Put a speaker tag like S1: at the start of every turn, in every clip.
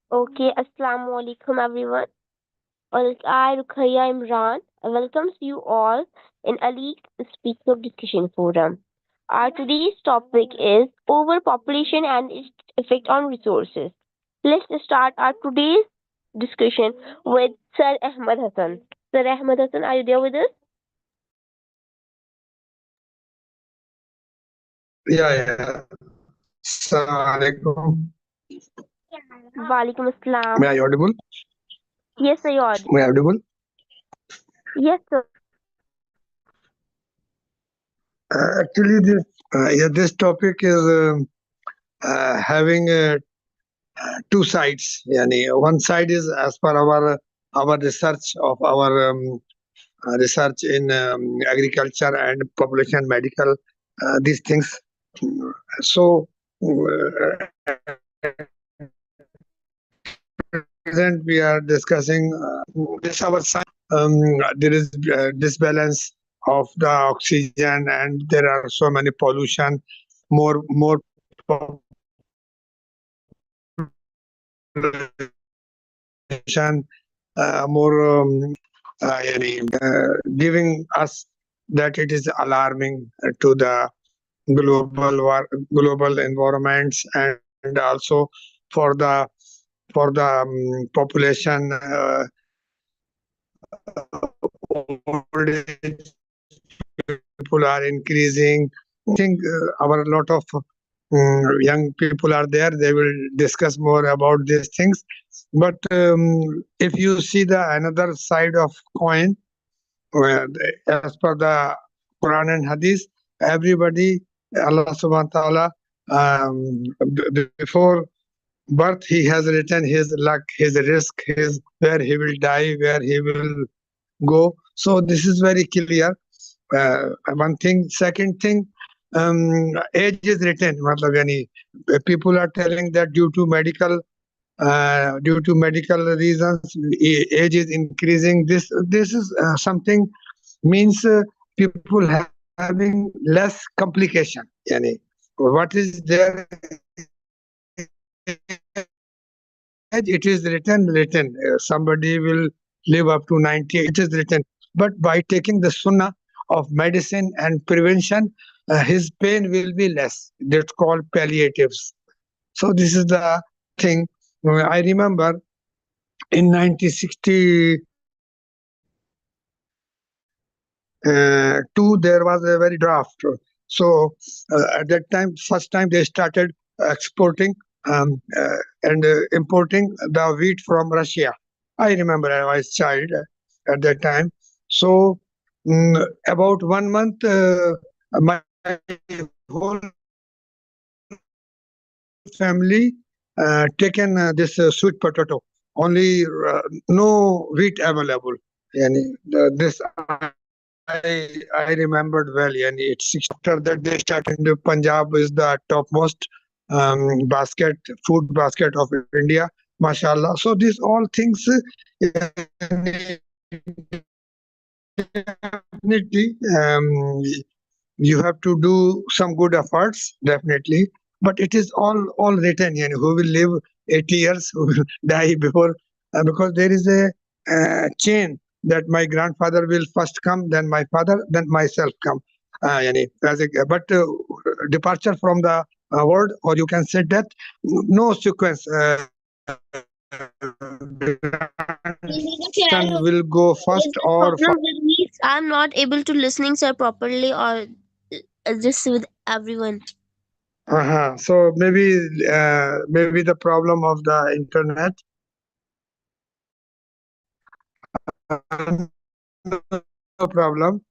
S1: Okay, Assalamu alaikum everyone. I, Rukhaya Imran, welcomes you all in Aligs Speaker Discussion Forum. Our today's topic is overpopulation and its effect on resources. Let's start our today's discussion with Sir Ahmed Hassan. Sir Ahmed Hassan, are you there with us?
S2: Yeah, yeah. Assalamualaikum.
S1: Walaikum
S2: May
S1: Assalam.
S2: I audible?
S1: Yes, sir, you're
S2: May I
S1: audible.
S2: audible?
S1: Yes, sir.
S2: Actually, this topic is having two sides. Yani, one side is as per our research of our research in agriculture and population medical these things. So present we are discussing this our science. There is disbalance of the oxygen and there are so many pollution, more population, more giving us that it is alarming to the global environments and also for the population old age people are increasing. I think our lot of young people are there. They will discuss more about these things. But if you see the another side of coin, as per the Quran and Hadith, everybody, Allah Subhanahu wa Taala, before birth, He has written his luck, his risk, his where he will die, where he will go. So this is very clear. One thing. Second thing, age is written. मतलब यानी people are telling that due to medical reasons, age is increasing. This is something means people having less complication. Yani what is there age, it is written. Somebody will live up to 90, it is written. But by taking the sunnah of medicine and prevention, his pain will be less. That's called palliatives. So this is the thing. I remember in 1962 there was a very draft. So at that time, first time they started exporting and importing the wheat from Russia. I remember I was child at that time. So about 1 month, my whole family taken this sweet potato. Only no wheat available. Yani, this I remembered well. Yani, it's after that they started. Punjab is the topmost basket food basket of India, mashallah. So these all things definitely you have to do some good efforts, definitely. But it is all written. Yani, who will live 80 years, who will die before, because there is a chain that my grandfather will first come, then my father, then myself come. Yani, but departure from the word, or you can say death, no sequence. Grandson will go first
S1: Is there
S2: or
S1: problem with me? I'm not able to listening, sir, properly, or just with everyone.
S2: So maybe the problem of the internet. No problem.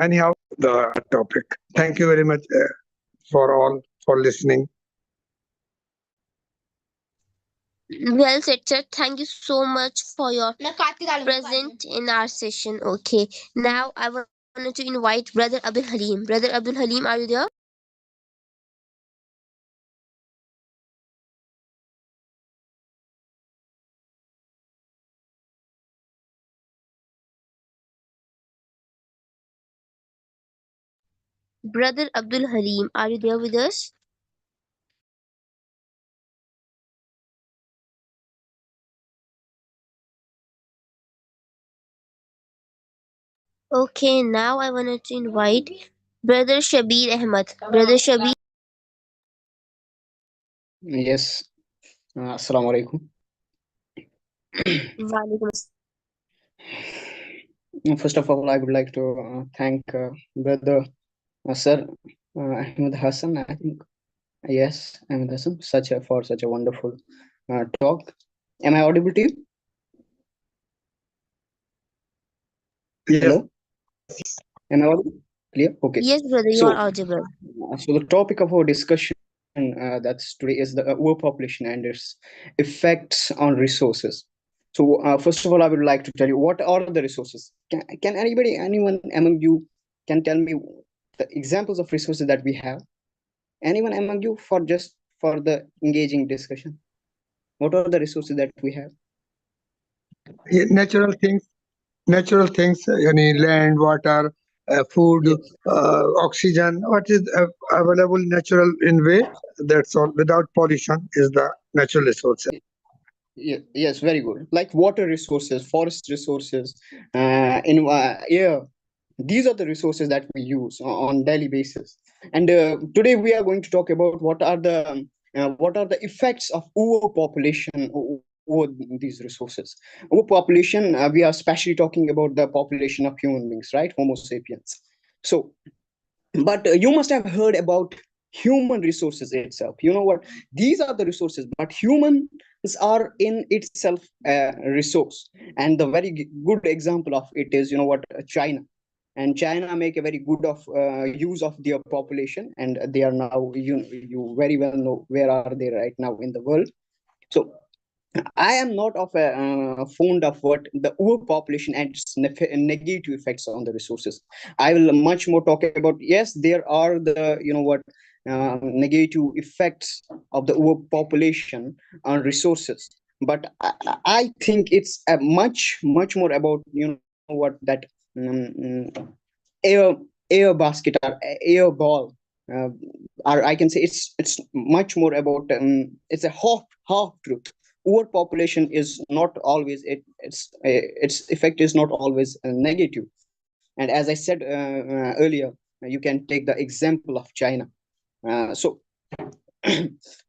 S2: Anyhow, the topic. Thank you very much for all for listening.
S1: Well said, sir. Thank you so much for your present in our session. Okay. Now I wanted to invite Brother Abdul Halim. Brother Abdul Halim, are you there? Brother Abdul Halim, are you there with us? Okay, now I wanted to invite Brother Shabir Ahmed. Brother Shabir.
S3: Yes, Assalamu alaikum.
S1: Walaikum.
S3: First of all, I would like to thank brother Sir Ahmed Hassan. I think yes, Ahmed Hassan, for such a wonderful talk. Am I audible to you?
S2: Yes,
S3: Hello, am I audible? Clear? Okay.
S1: Yes, brother, you are
S3: So,
S1: audible.
S3: so the topic of our discussion that's today is the overpopulation and its effects on resources. So, first of all, I would like to tell you what are the resources. Can anybody, anyone among you, can tell me the examples of resources that we have? Anyone among you, for just for the engaging discussion? What are the resources that we have?
S2: yeah, natural things, land, water, food,
S3: Yes.
S2: oxygen, what is available natural in way. That's all. Without pollution is the natural resources.
S3: Yeah, yes, very good. Like water resources, forest resources, in air. These are the resources that we use on daily basis. And today we are going to talk about what are the effects of overpopulation over these resources. Overpopulation. We are especially talking about the population of human beings, right? Homo sapiens. So but you must have heard about human resources itself. You know what, these are the resources, but humans are in itself a resource. And the very good example of it is, you know what, China. And China make a very good of use of their population, and they are now, you very well know where are they right now in the world. So I am not of a fond of what the overpopulation and its negative effects on the resources. I will much more talk about, yes, there are the, you know what, negative effects of the overpopulation on resources. But I think it's a much more about, you know what, that um, um, air air basket or air ball, uh, or I can say it's much more about, it's a half truth. Overpopulation is not always its effect is not always negative. And as I said earlier, you can take the example of China. So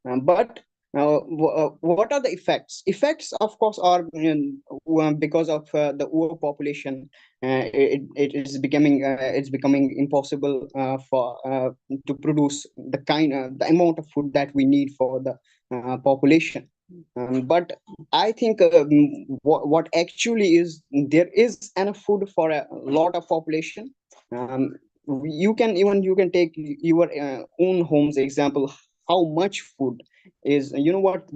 S3: but what are the effects? Effects, of course, are, because of the overpopulation. It is becoming, it's becoming impossible to produce the amount of food that we need for the population. But I think what actually is, there is enough food for a lot of population. Um, you can take your own home's example. How much food is, you know what,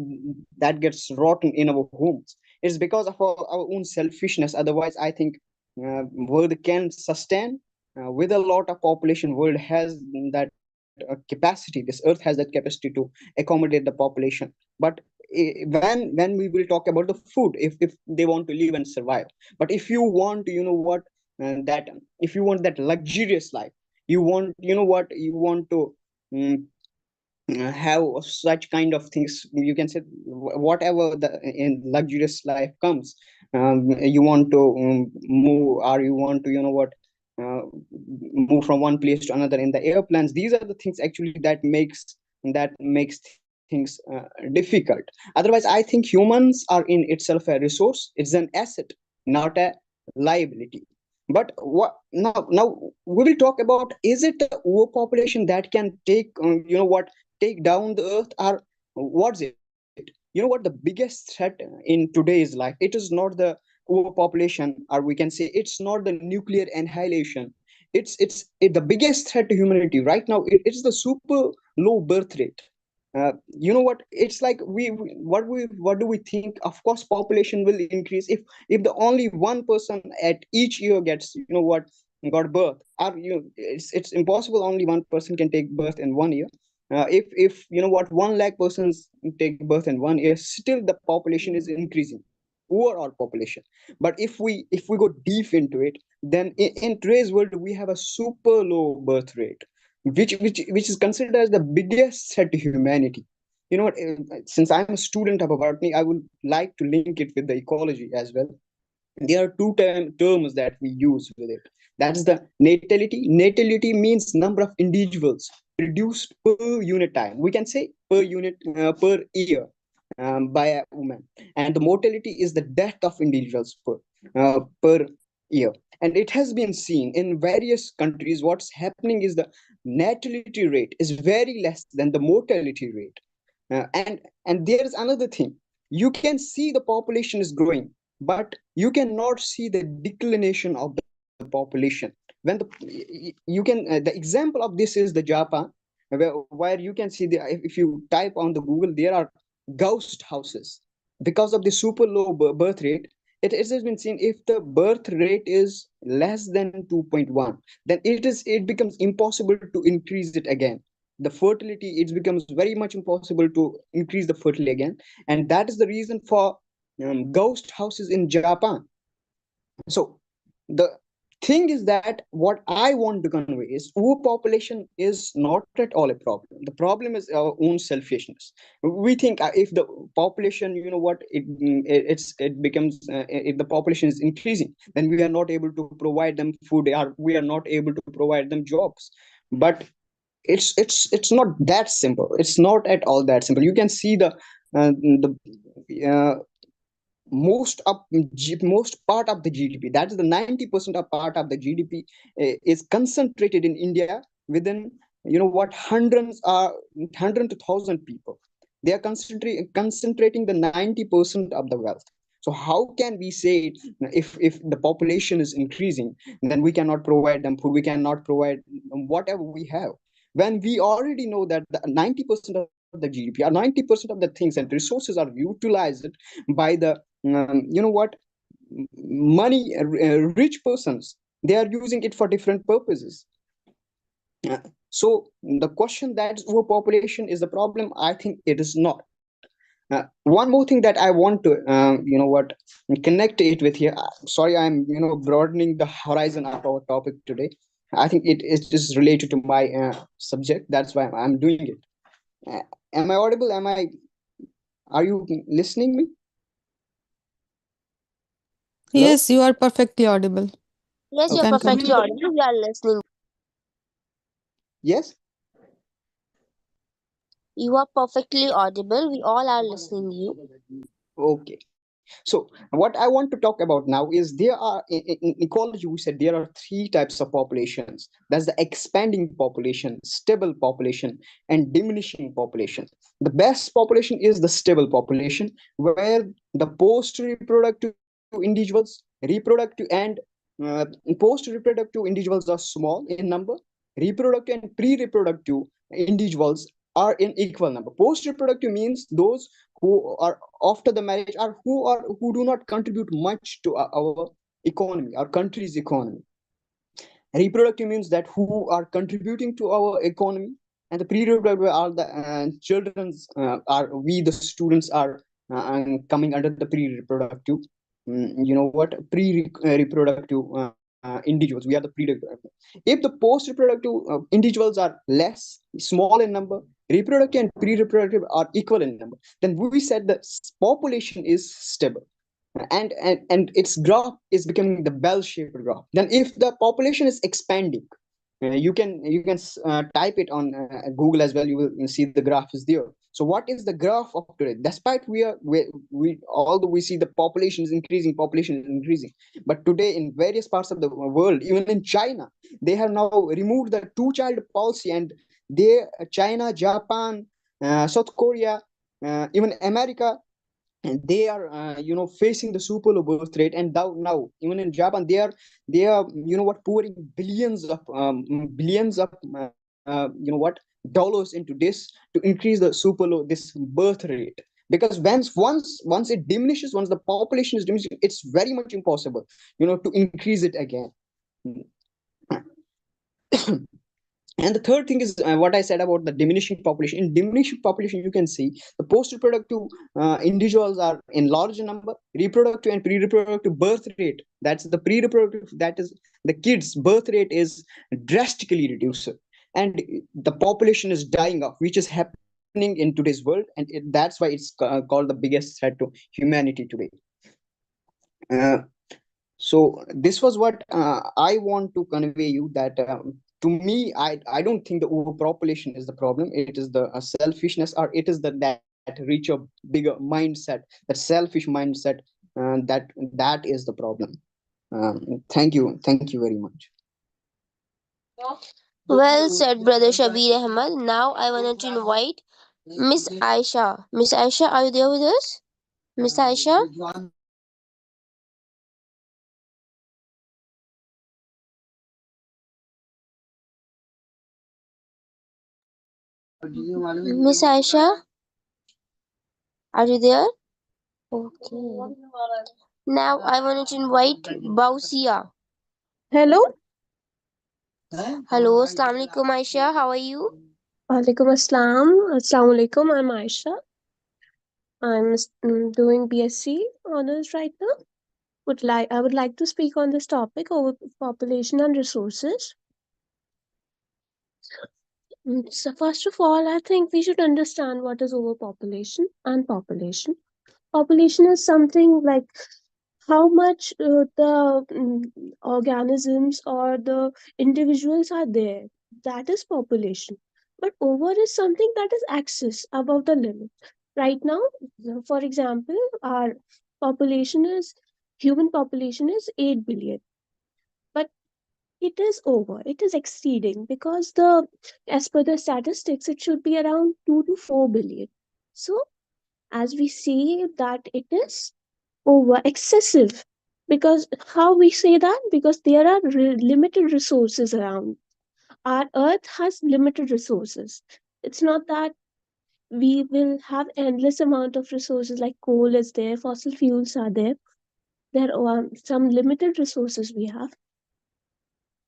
S3: that gets rotten in our homes. It's because of our own selfishness. Otherwise, I think world can sustain with a lot of population. World has that capacity. This earth has that capacity to accommodate the population. But when we will talk about the food, if they want to live and survive. But if you want, you know what, that if you want that luxurious life, you want, you know what, you want to mm, have such kind of things, you can say, whatever the in luxurious life comes, you want to move, or you want to, you know what, uh, move from one place to another in the airplanes. These are the things actually that makes things difficult. Otherwise, I think humans are in itself a resource. It's an asset, not a liability. But what now we will talk about, is it the overpopulation that can take, you know what, take down the earth, or what's it? You know what, the biggest threat in today's life, it is not the overpopulation, or we can say it's not the nuclear annihilation. The biggest threat to humanity right now, it's the super low birth rate. You know what, it's like what do we think? Of course population will increase if the only one person at each year gets, you know what, got birth. Or it's impossible only one person can take birth in 1 year. If you know what, 1 lakh persons take birth in 1 year, still the population is increasing, overall population. But if we go deep into it, then in today's world we have a super low birth rate, which is considered as the biggest threat to humanity. You know what, since I'm a student of botany, I would like to link it with the ecology as well. There are two terms that we use with it. That's the natality. Natality means number of individuals produced per unit time. We can say per unit per year by a woman. And the mortality is the death of individuals per year. And it has been seen in various countries. What's happening is the natality rate is very less than the mortality rate. And there is another thing. You can see the population is growing, but you cannot see the declination of the population. When you can the example of this is the Japan, where you can see the, if you type on the Google, there are ghost houses because of the super low birth rate. It has been seen, if the birth rate is less than 2.1, then it becomes impossible to increase it again. The fertility, it becomes very much impossible to increase the fertility again. And that is the reason for ghost houses in Japan. So the thing is that what I want to convey is overpopulation is not at all a problem. The problem is our own selfishness. We think if the population, you know what, it becomes if the population is increasing, then we are not able to provide them food, or we are not able to provide them jobs. But it's not that simple. It's not at all that simple. You can see the most part of the GDP, that is the 90% of part of the GDP, is concentrated in India within, you know what, hundreds are 100 to 1,000 people. They are concentrating the 90% of the wealth. So how can we say, if the population is increasing, then we cannot provide them food, we cannot provide whatever we have, when we already know that the 90% of the GDP, or 90% of the things and resources are utilized by the you know what, money rich persons. They are using it for different purposes. So the question that overpopulation is the problem, I think it is not. One more thing that I want to you know what, connect it with here. Sorry, I'm, you know, broadening the horizon of our topic today. I think it is related to my subject. That's why I'm doing it. Am I audible? Are you listening me? Hello?
S4: Yes, you are perfectly audible.
S1: Yes,
S4: You
S1: you're
S3: Okay.
S4: can
S1: perfectly
S4: continue.
S1: audible. We are listening.
S3: Yes.
S1: You are perfectly audible. We all are listening to you.
S3: Okay. So what I want to talk about now is there are in ecology, we said there are three types of populations. That's the expanding population, stable population, and diminishing population. The best population is the stable population, where the post-reproductive individuals, reproductive and uh, post-reproductive individuals are small in number. Reproductive and pre-reproductive individuals are in equal number. Post-reproductive means those who are after the marriage, or who do not contribute much to our economy, our country's economy. Reproductive means that who are contributing to our economy. And the pre-reproductive are the children's, are we the students are coming under the pre-reproductive, you know what, pre-reproductive individuals. We are the pre-reproductive. If the post-reproductive individuals are less, small in number, reproductive and pre-reproductive are equal in number, then we said the population is stable. And its graph is becoming the bell-shaped graph. Then if the population is expanding, you can type it on Google as well, you will see the graph is there. So what is the graph of today? Despite we although we see the population is increasing, but today in various parts of the world, even in China, they have now removed the two child policy. And they, China, Japan, South Korea, even America, and they are facing the super low birth rate. And now even in Japan, they are pouring billions of dollars into this to increase the super low this birth rate. Because once it diminishes, once the population is diminishing, it's very much impossible to increase it again. And the third thing is what I said about the diminishing population. In diminishing population, you can see the post-reproductive individuals are in large number. Reproductive and pre-reproductive birth rate, that's the pre-reproductive, that is the kids birth rate, is drastically reduced. And the population is dying off, which is happening in today's world. And that's why it's called the biggest threat to humanity today. uh, So this was what I want to convey you, that to me, I don't think the overpopulation is the problem. It is the selfishness, or it is the that richer, bigger mindset, that selfish mindset, that is the problem. Thank you very much.
S1: Well said, brother Shabir Ahmed. Now I wanted to invite Miss Aisha. Miss Aisha, are you there with us? Miss Aisha? Miss Aisha, are you there? Okay. Now I wanted to invite Bausia.
S4: Hello,
S1: Hello, Assalamu alaikum Aisha. How are you?
S4: Alaikum Assalam. Assalamu alaikum. I'm Aisha. I'm doing BSc honors right now. I would like to speak on this topic over population and resources. So first of all, I think we should understand what is overpopulation and population. Population is something like how much the organisms or the individuals are there. That is population. But over is something that is excess above the limit. Right now, for example, our population is human population is 8 billion, but it is over, it is exceeding, because the as per the statistics it should be around 2 to 4 billion. So as we see that it is over excessive, because how we say that, because there are limited resources around. Our earth has limited resources. It's not that we will have endless amount of resources, like coal is there, fossil fuels are there. There are some limited resources we have.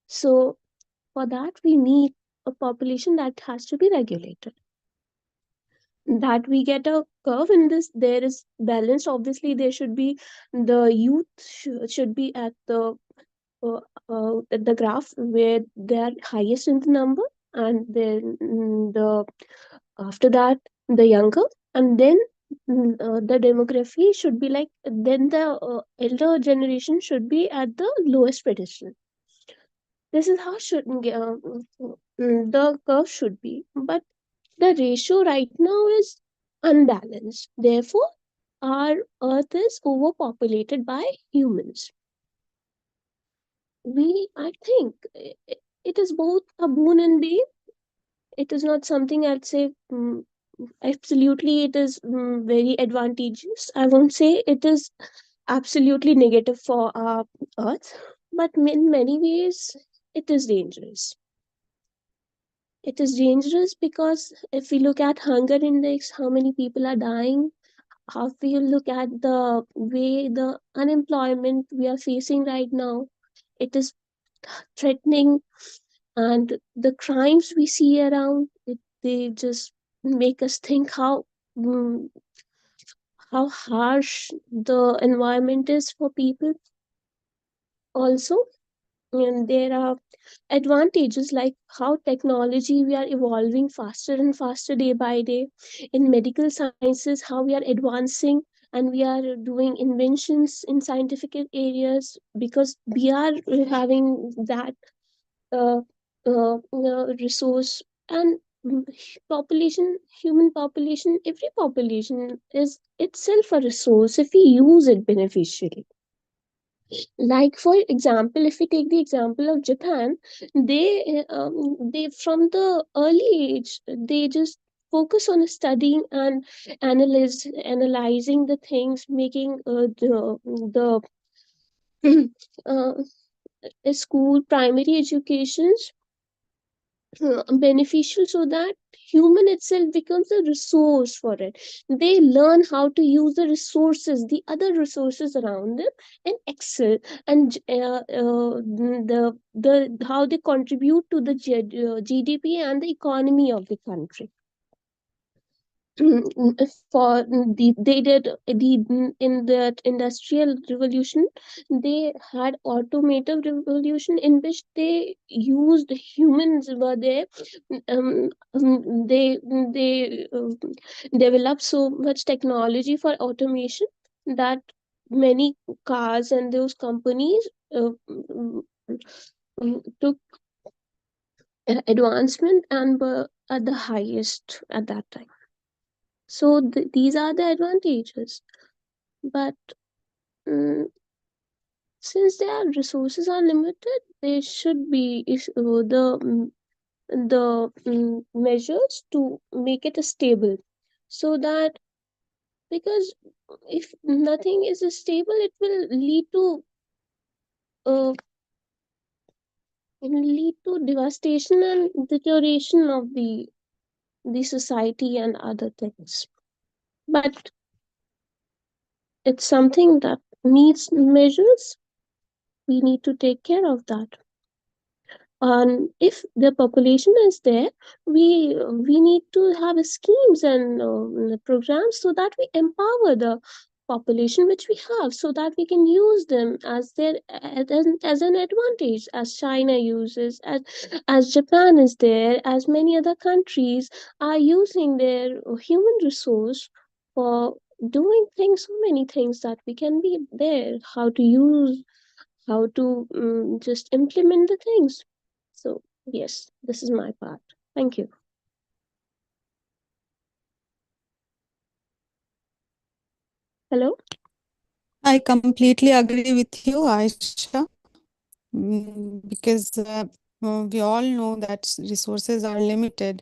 S4: So for that we need a population that has to be regulated, that we get a curve in this. There is balance, obviously there should be, the youth should be at the graph where they are highest in the number, and then the after that the younger, and then the demography should be like, then the elder generation should be at the lowest pedestal. This is how the curve should be, but the ratio right now is unbalanced. Therefore our earth is overpopulated by humans. I think it is both a boon and bane. It is not something I'd say absolutely it is very advantageous. I won't say it is absolutely negative for our earth, but in many ways it is dangerous. It is dangerous because if we look at hunger index, how many people are dying, how we look at the way the unemployment we are facing right now, it is threatening. And the crimes we see around it, they just make us think mm, how harsh the environment is for people. Also, and there are advantages like how technology we are evolving faster and faster day by day. In medical sciences, how we are advancing and we are doing inventions in scientific areas, because we are having that uh, resource. And population, human population, every population is itself a resource if we use it beneficially. Like for example, if we take the example of Japan, they from the early age they just focus on studying and analyzing the things, making the uh, school primary educations beneficial, so that human itself becomes a resource for it. They learn how to use the resources, the other resources around them, and excel. And the how they contribute to the GDP and the economy of the country. They did in that industrial revolution, they had automotive revolution in which they used humans were there. They developed so much technology for automation that many cars and those companies took advancement and were at the highest at that time. So these are the advantages. But since their resources are limited, there should be the measures to make it stable, so that, because if nothing is stable, uh, it will lead to devastation and deterioration of the society and other things. But it's something that needs measures. We need to take care of that. And if the population is there, we need to have schemes and programs so that we empower the population which we have, so that we can use them as an advantage, as China uses, as Japan is there, as many other countries are using their human resource for doing things, so many things that we can be there, how to use, how to just implement the things. So, yes, this is my part. Thank you. Hello?
S5: I completely agree with you, Aisha, because we all know that resources are limited,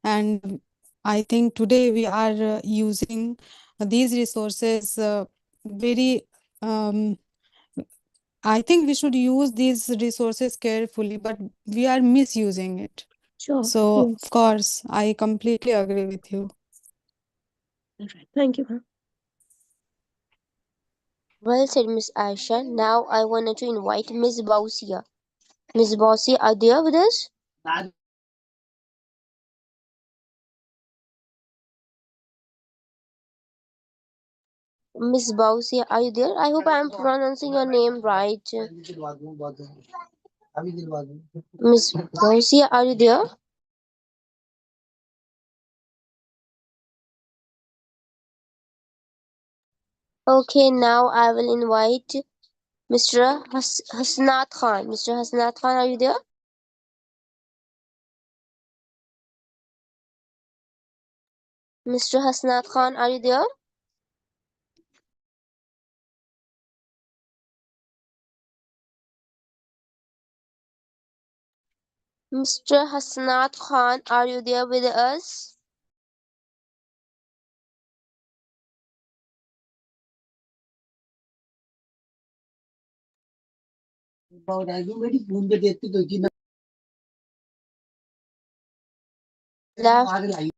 S5: and I think today we are using these resources very. Um, I think we should use these resources carefully, but we are misusing it.
S4: Sure.
S5: So,
S4: Yes.
S5: of course, I completely agree with you.
S4: All right. Thank you, ma'am.
S1: Well said, Miss Aisha. Now I wanted to invite Miss Bausia. Miss Bausia, are you there with us? Miss Bausia, are you there? I hope I am pronouncing your name right. Miss Bausia, are you there? Okay, now I will invite Mr. Hasnat Khan. Mr. Hasnat Khan, are you there? Mr. Hasnat Khan, are you there? Mr. Hasnat Khan, are you there with us? Left.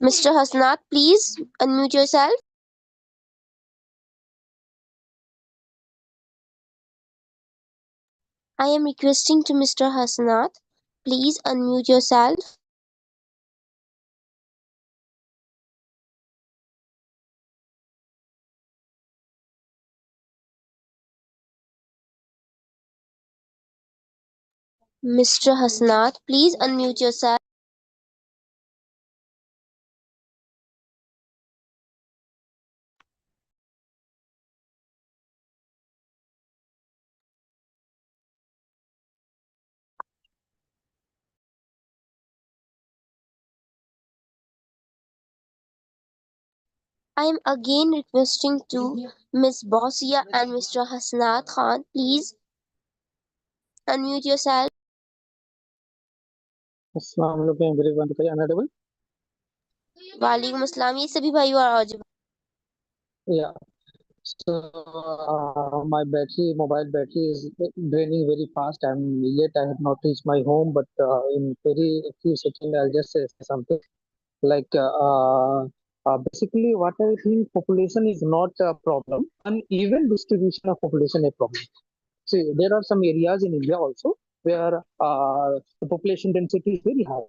S1: Mr. Hasnat, please unmute yourself. I am requesting to Mr. Hasnat. Please unmute yourself. Mr. Hasnat, please unmute yourself. I am again requesting to Miss Bosia and Mr. Hasnat Khan. Please unmute yourself.
S6: Assalamualaikum everyone. Can you audible?
S1: वालेकुम अस्सलाम ये सभी भाइयों और
S6: Yeah. So mobile battery is draining very fast. And yet I have not reached my home. But in very few seconds, I'll just say something like basically what I think population is not a problem. Uneven distribution of population a problem. See, there are some areas in India also where the population density is very high.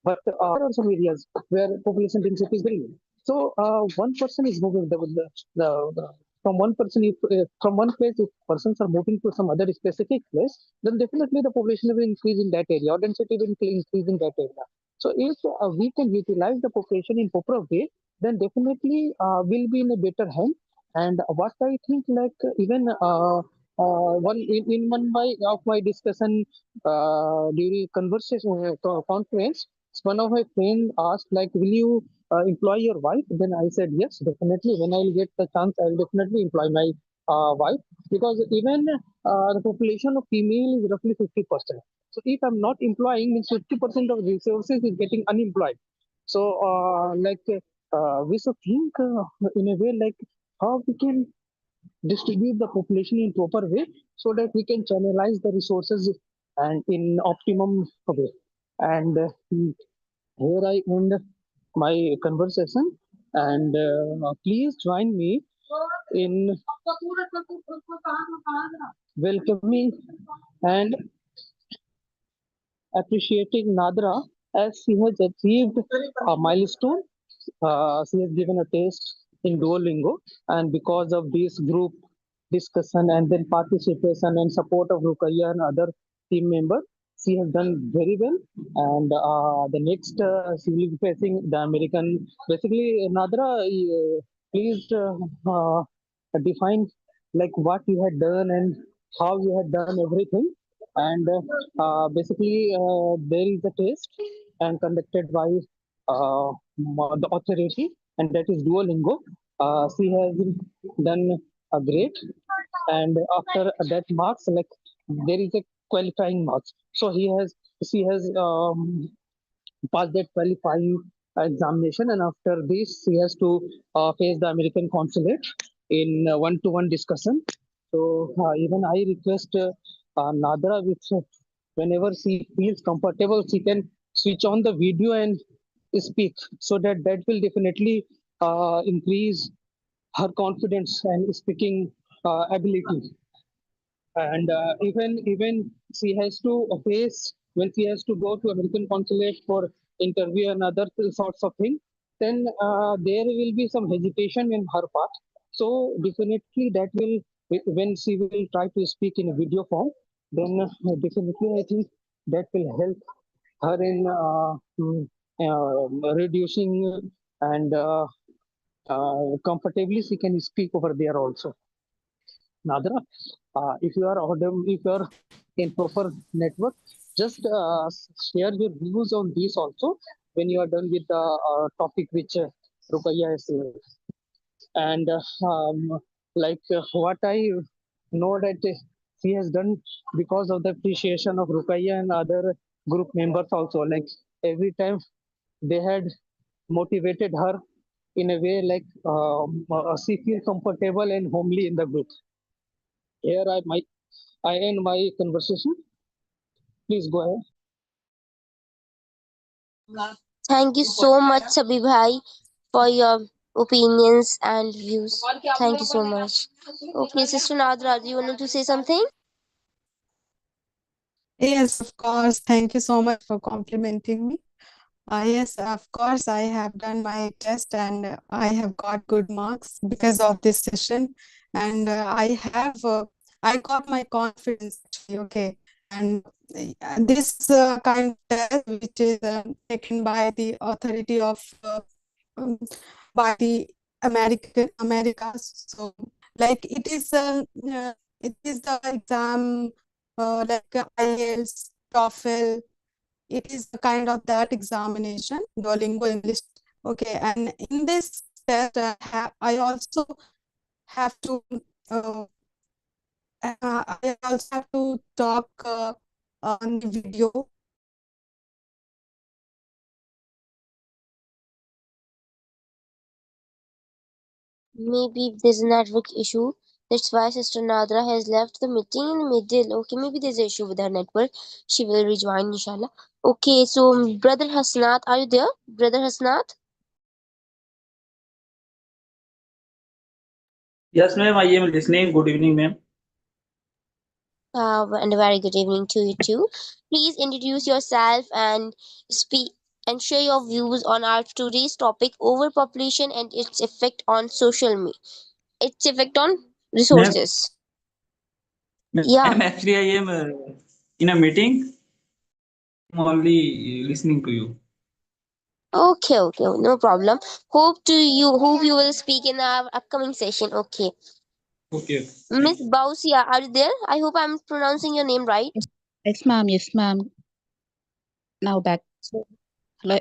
S6: But there are some areas where population density is very low. So one person is moving the from one person if from one place if persons are moving to some other specific place, then definitely the population will increase in that area or density will increase in that area. So if we can utilize the population in proper way, then definitely we'll be in a better hand And what I think, like even one in one my of my discussion during conversation conference, one of my friends asked like, will you employ your wife? Then I said yes, definitely. When I'll get the chance, I'll definitely employ my wife, because even the population of female is roughly 50%. So if I'm not employing, means 50% of resources is getting unemployed. So we should think in a way like how we can distribute the population in proper way, so that we can channelize the resources and in optimum way. And here I end my conversation, and please join me in welcoming and appreciating Nadra, as she has achieved a milestone. She has given a test in Duolingo, and because of this group discussion and then participation and support of Rukaya and other team members, she has done very well. And the next, she will be facing the American. Basically, Nadra, please define like what you had done and how you had done everything. And basically, there is a test and conducted by the authority, and that is Duolingo. She has done a great, and after that marks, like there is a qualifying marks. So she has pass that qualifying examination, and after this he has to face the American consulate in one-to-one discussion. So even I request Nadra, which whenever she feels comfortable, she can switch on the video and speak, so that that will definitely increase her confidence and speaking ability. And even she has to face, when she has to go to American consulate for interview and other sorts of thing, then there will be some hesitation in her part. So definitely that will, when she will try to speak in a video form, then definitely I think that will help her in reducing, and comfortably she can speak over there also. Nadra, if you are audible, if you are in proper network, just share your views on this also when you are done with the topic which Rukaya has said. And what I know that she has done, because of the appreciation of Rukaya and other group members also. Like every time they had motivated her in a way like she feel comfortable and homely in the group. Here I end my conversation. Please go ahead.
S1: Thank you so much, Sabhi Bhai, for your opinions and views. Thank you so much. Okay, Sister Nadra, do you want to say something?
S5: Yes, of course. Thank you so much for complimenting me. Yes, of course, I have done my test and I have got good marks because of this session. And I got my confidence actually, okay. And this kind of test, which is taken by the authority of, um, by the Americas. So, like it is the exam, like IELTS, TOEFL, it is the kind of that examination, Duolingo English. Okay, and in this test, I also have to uh, I also have to talk on the video.
S1: Maybe there's a network issue. That's why Sister Nadra has left the meeting in middle. Okay, maybe there's an issue with her network. She will rejoin, inshallah. Okay, so Brother Hasnat, are you there? Brother Hasnat?
S7: Yes, ma'am, I am listening. Good evening, ma'am.
S1: And a very good evening to you too. Please introduce yourself and speak and share your views on our today's topic: overpopulation and its effect on its effect on
S7: Ma'am,
S1: resources.
S7: ma'am,
S1: Yeah,
S7: actually, I am in a meeting. I am only listening to you.
S1: Okay, okay, no problem. Hope you will speak in our upcoming session. Okay.
S7: Okay.
S1: Miss Bausia, are you there? I hope I'm pronouncing your name right.
S8: Yes, yes, ma'am. Yes, ma'am. Now back.
S1: So
S8: Hello.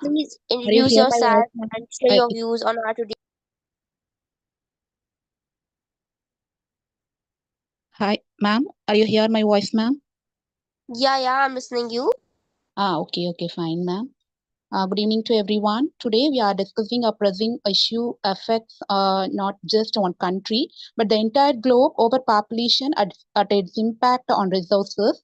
S1: please
S8: Are you
S1: introduce
S8: hear my
S1: yourself
S8: voice, ma'am?
S1: and share your views on our today.
S8: Hi, ma'am. Are you hear my voice, ma'am?
S1: Yeah, yeah, I'm listening you.
S8: Okay, okay, fine, ma'am. Good evening to everyone. Today we are discussing a pressing issue affects not just one country but the entire globe. Overpopulation at its impact on resources.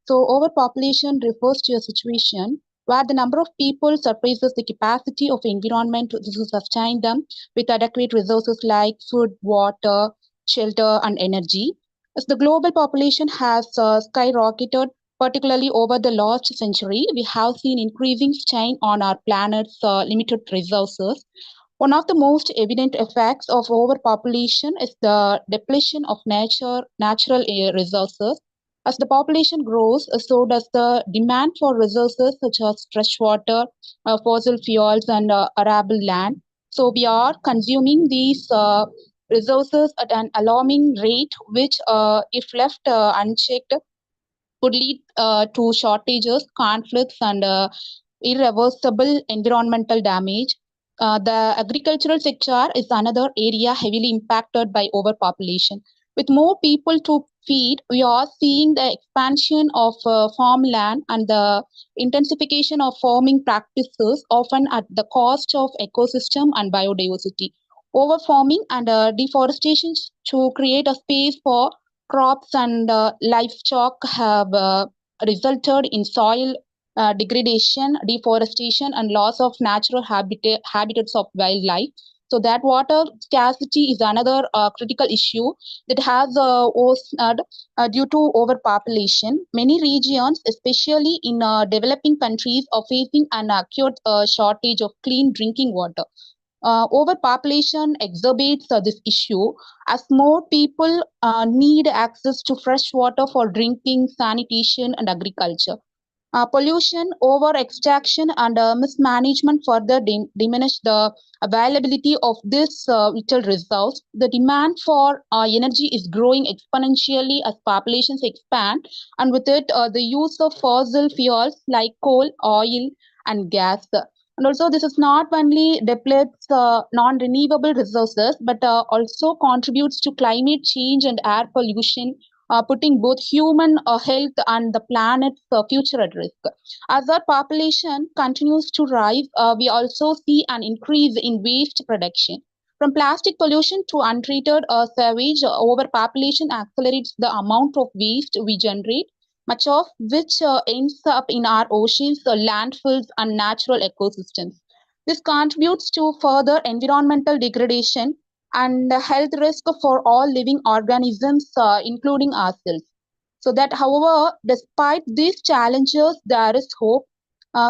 S8: So overpopulation refers to a situation where the number of people surpasses the capacity of environment to sustain them with adequate resources like food, water, shelter, and energy. As the global population has skyrocketed, particularly over the last century, we have seen increasing strain on our planet's limited resources. One of the most evident effects of overpopulation is the depletion of natural resources. As the population grows, so does the demand for resources such as fresh water, fossil fuels, and arable land. So we are consuming these resources at an alarming rate, which, if left unchecked, could lead to shortages, conflicts, and irreversible environmental damage. The agricultural sector is another area heavily impacted by overpopulation. With more people to feed, we are seeing the expansion of farmland and the intensification of farming practices, often at the cost of ecosystem and biodiversity. Overfarming and deforestation to create a space for crops and livestock have resulted in soil degradation, deforestation, and loss of natural habitats of wildlife. So that water scarcity is another critical issue that has worsened due to overpopulation. Many regions, especially in developing countries, are facing an acute shortage of clean drinking water. Overpopulation exacerbates this issue as more people need access to fresh water for drinking, sanitation, and agriculture. Pollution, over extraction, and mismanagement further diminish the availability of this vital resource. The demand for energy is growing exponentially as populations expand, and with it, the use of fossil fuels like coal, oil, and gas. And also, this is not only depletes non-renewable resources, but also contributes to climate change and air pollution, putting both human health and the planet's future at risk. As our population continues to rise, we also see an increase in waste production. From plastic pollution to untreated sewage, overpopulation accelerates the amount of waste we generate, much of which ends up in our oceans, landfills, and natural ecosystems. This contributes to further environmental degradation and health risk for all living organisms, including ourselves. So that, however, despite these challenges, there is hope.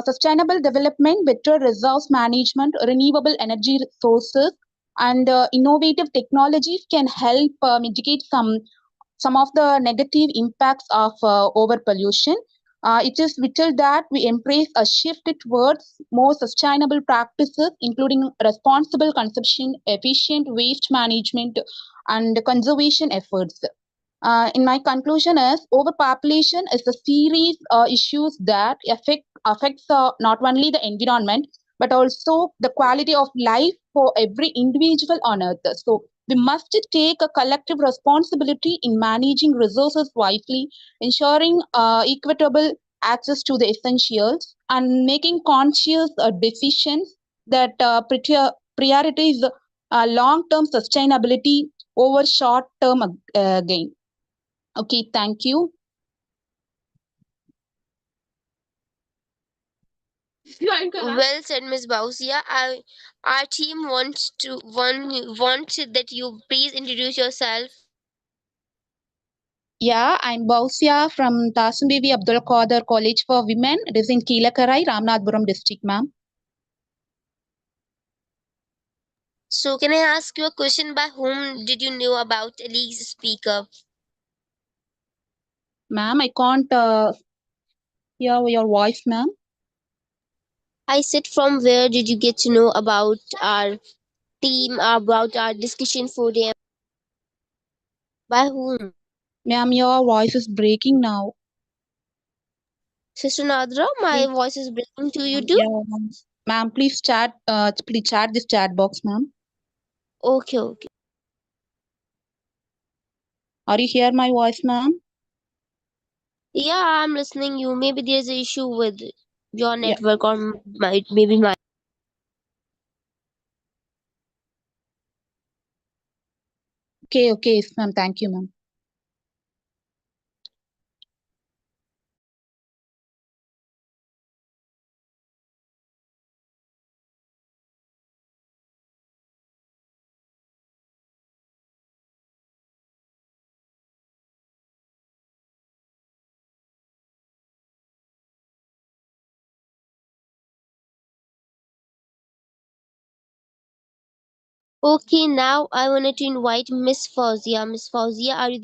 S8: Sustainable development, better resource management, renewable energy sources, and innovative technologies can help mitigate some of the negative impacts of overpollution. It is vital that we embrace a shift towards more sustainable practices, including responsible consumption, efficient waste management, and conservation efforts. In my conclusion is overpopulation is a series issues that affects not only the environment but also the quality of life for every individual on earth. So we must take a collective responsibility in managing resources wisely, ensuring equitable access to the essentials, and making conscious decisions that prioritize long-term sustainability over short-term gain. Okay, thank you.
S1: Well said, Miss Bausia. Our team wants that you please introduce yourself.
S8: Yeah, I'm Bausia from Tasumbibi Abdul Qadir College for Women. It is in Keelakarai, Ramanathapuram district, ma'am.
S1: So, can I ask you a question? By whom did you know about Aligs Speak Up?
S8: Ma'am, I can't hear your voice, ma'am.
S1: I said, from where did you get to know about our team, about our discussion forum? By whom?
S8: Ma'am, your voice is breaking now.
S1: Sister Nadra, my
S8: Please,
S1: voice is breaking to you too?
S8: yeah, ma'am, please chat this chat box, ma'am.
S1: Okay, okay.
S8: Are you hear my voice, ma'am?
S1: Yeah, I'm listening you. Maybe there's an issue with your
S8: Yeah.
S1: network or maybe my.
S8: Okay, yes, ma'am. Thank you, ma'am.
S1: Okay, now I wanted to invite Miss Fauzia. Miss Fauzia, are you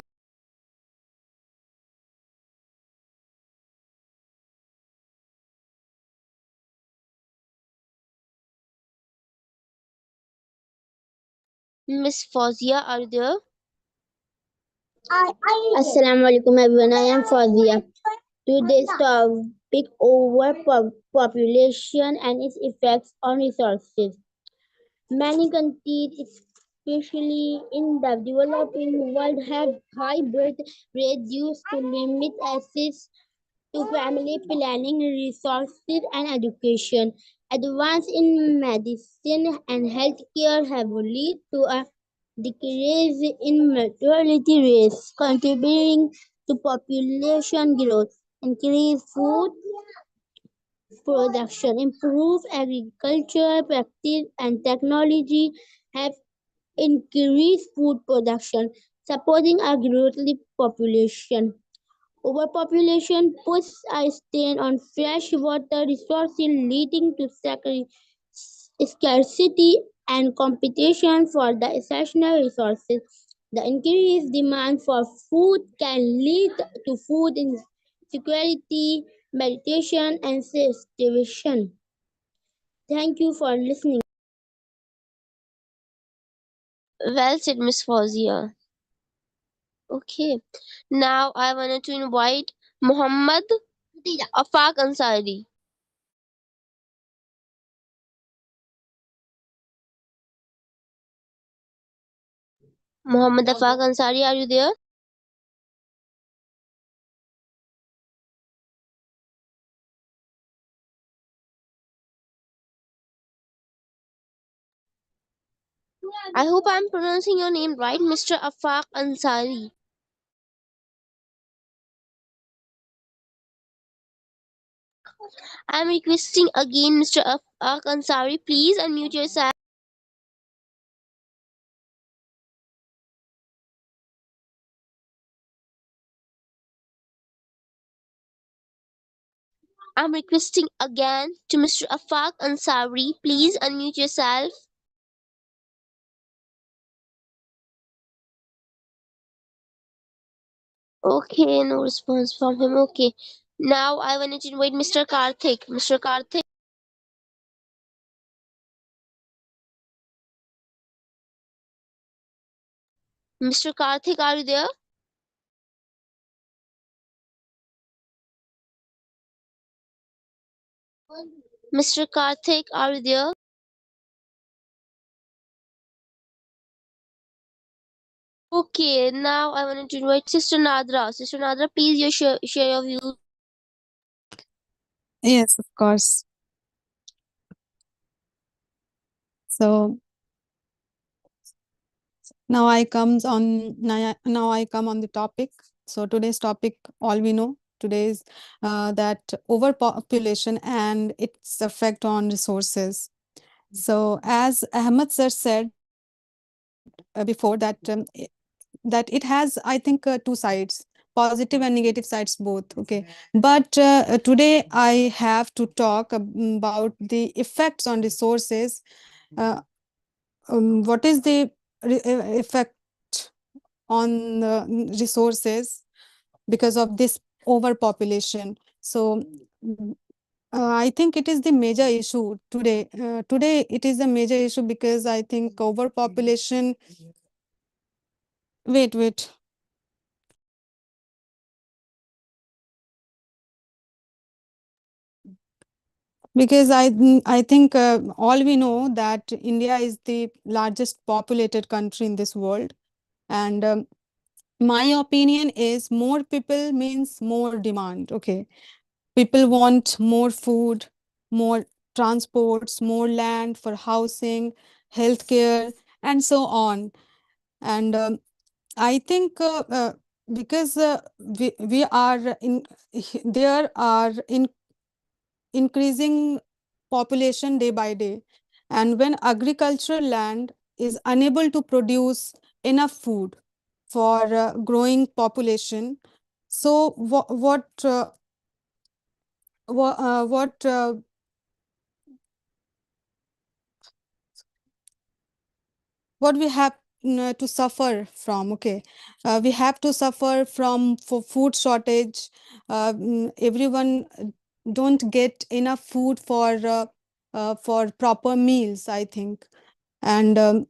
S1: there? Miss Fauzia, are you there?
S9: Assalamu alaikum everyone. I am Fazia. Today's topic overpopulation and its effects on resources. Many countries, especially in the developing world, have high birth rates used to limit access to family planning, resources, and education. Advances in medicine and healthcare have led to a decrease in mortality rates, contributing to population growth. Increased food production, improved agriculture practice, and technology have increased food production, supporting a growing population. Overpopulation puts a strain on freshwater resources, leading to scarcity and competition for the essential resources. The increased demand for food can lead to food insecurity, meditation, and starvation. Thank you for listening.
S1: Well said, Miss Fauzia. Okay. Now I wanted to invite Muhammad Afaq Ansari. Muhammad Afaq Ansari, are you there? I hope I'm pronouncing your name right, Mr. Afaq Ansari. I'm requesting again, Mr. Afaq Ansari, please unmute yourself. I'm requesting again to Mr. Afaq Ansari, please unmute yourself. Okay, no response from him. Okay. Now I wanted to invite Mr. Karthik. Mr. Karthik. Mr. Karthik, are you there? Mr. Karthik, are you there? Okay, now I wanted to invite Sister Nadra. Sister Nadra, please share your views.
S5: Yes, of course. So now I come on the topic. So today's topic, all we know today is that overpopulation and its effect on resources. So as Ahmed sir said before that it has, I think, two sides, positive and negative sides both. Okay, but today I have to talk about the effects on resources. Uh, what is the effect on resources because of this overpopulation? So I think it is the major issue today. Today, it is a major issue because I think overpopulation. Wait. Because I think all we know that India is the largest populated country in this world, and my opinion is more people means more demand. Okay, people want more food, more transports, more land for housing, healthcare, and so on. And I think because we are in there are increasing population day by day, and when agricultural land is unable to produce enough food for growing population, so what what we have to suffer from. Okay, we have to suffer from for food shortage. Everyone don't get enough food for proper meals, I think. And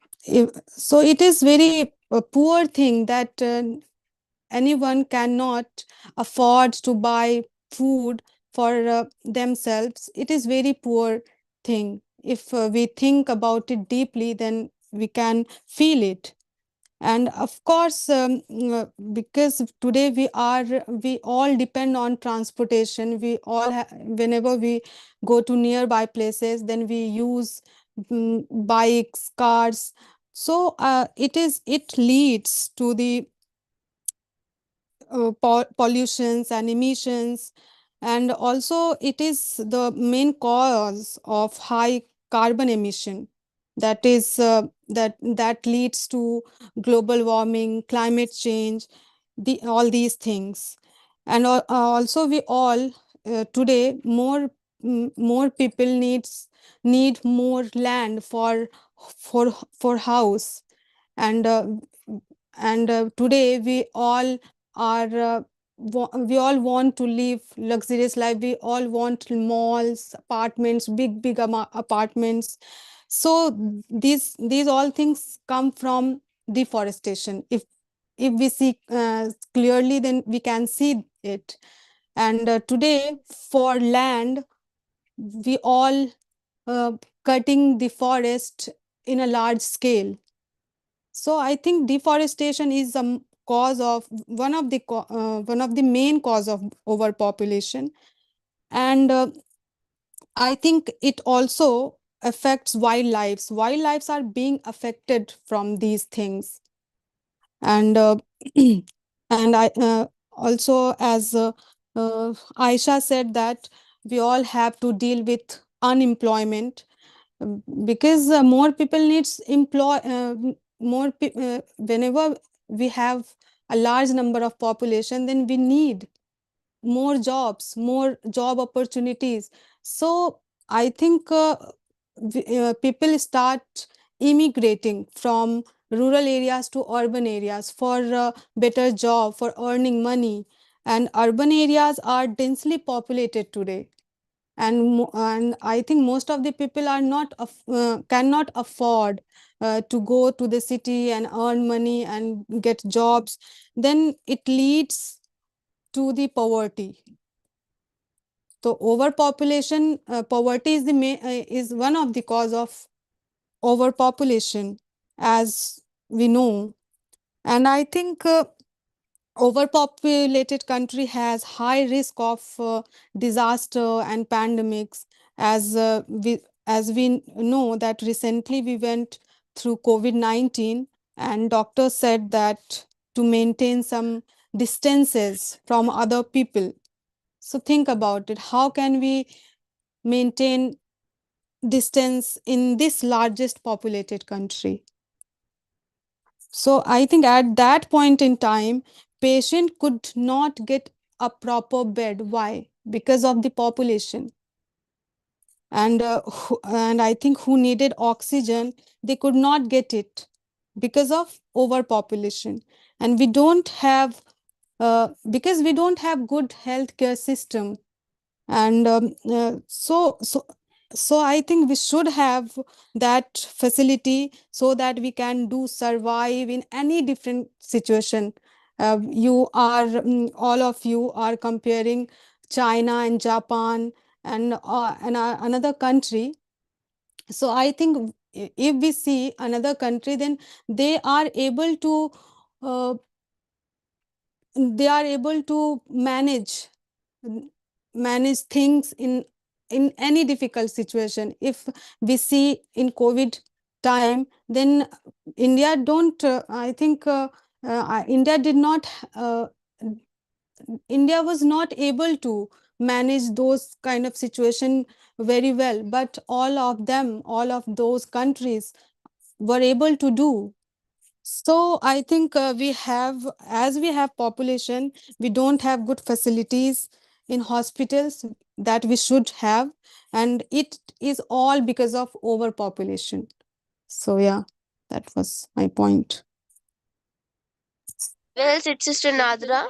S5: so it is very poor thing that anyone cannot afford to buy food for themselves. It is very poor thing. If we think about it deeply, then we can feel it. And of course, because today we all depend on transportation. We all whenever we go to nearby places, then we use bikes, cars. So it leads to the pollutions and emissions, and also it is the main cause of high carbon emission, that leads to global warming, climate change, all these things. And also we all today more people need more land for house. And today we all want to live luxurious life. We all want malls, apartments, big apartments. So these all things come from deforestation. If we see clearly, then we can see it. And today for land, we all uh, cutting the forest in a large scale. So I think deforestation is a cause of one of the main cause of overpopulation. And I think it also affects wildlife. Wildlife are being affected from these things. And and I also, as Aisha said, that we all have to deal with unemployment. Because more people needs employ whenever we have a large number of population, then we need more jobs, more job opportunities. So I think people start immigrating from rural areas to urban areas for better job, for earning money. And urban areas are densely populated today, and I think most of the people are not cannot afford to go to the city and earn money and get jobs. Then it leads to the poverty. So overpopulation, poverty is is one of the cause of overpopulation, as we know. And I think overpopulated country has high risk of disaster and pandemics. As we know that recently we went through COVID-19, and doctors said that to maintain some distances from other people. So think about it, how can we maintain distance in this largest populated country? So I think at that point in time, patient could not get a proper bed. Why? Because of the population. And and I think who needed oxygen, they could not get it because of overpopulation. And because we don't have good healthcare system. And so I think we should have that facility so that we can do survive in any different situation. You are all of you are comparing China and Japan and another country. So I think if we see another country, then they are able to uh, manage things in any difficult situation. If we see in COVID time, then India don't I think India did not uh, India was not able to manage those kind of situation very well, but all of those countries were able to do. So I think as we have population, we don't have good facilities in hospitals that we should have, and it is all because of overpopulation. So yeah, that was my point.
S1: Well said, Sister Nadra.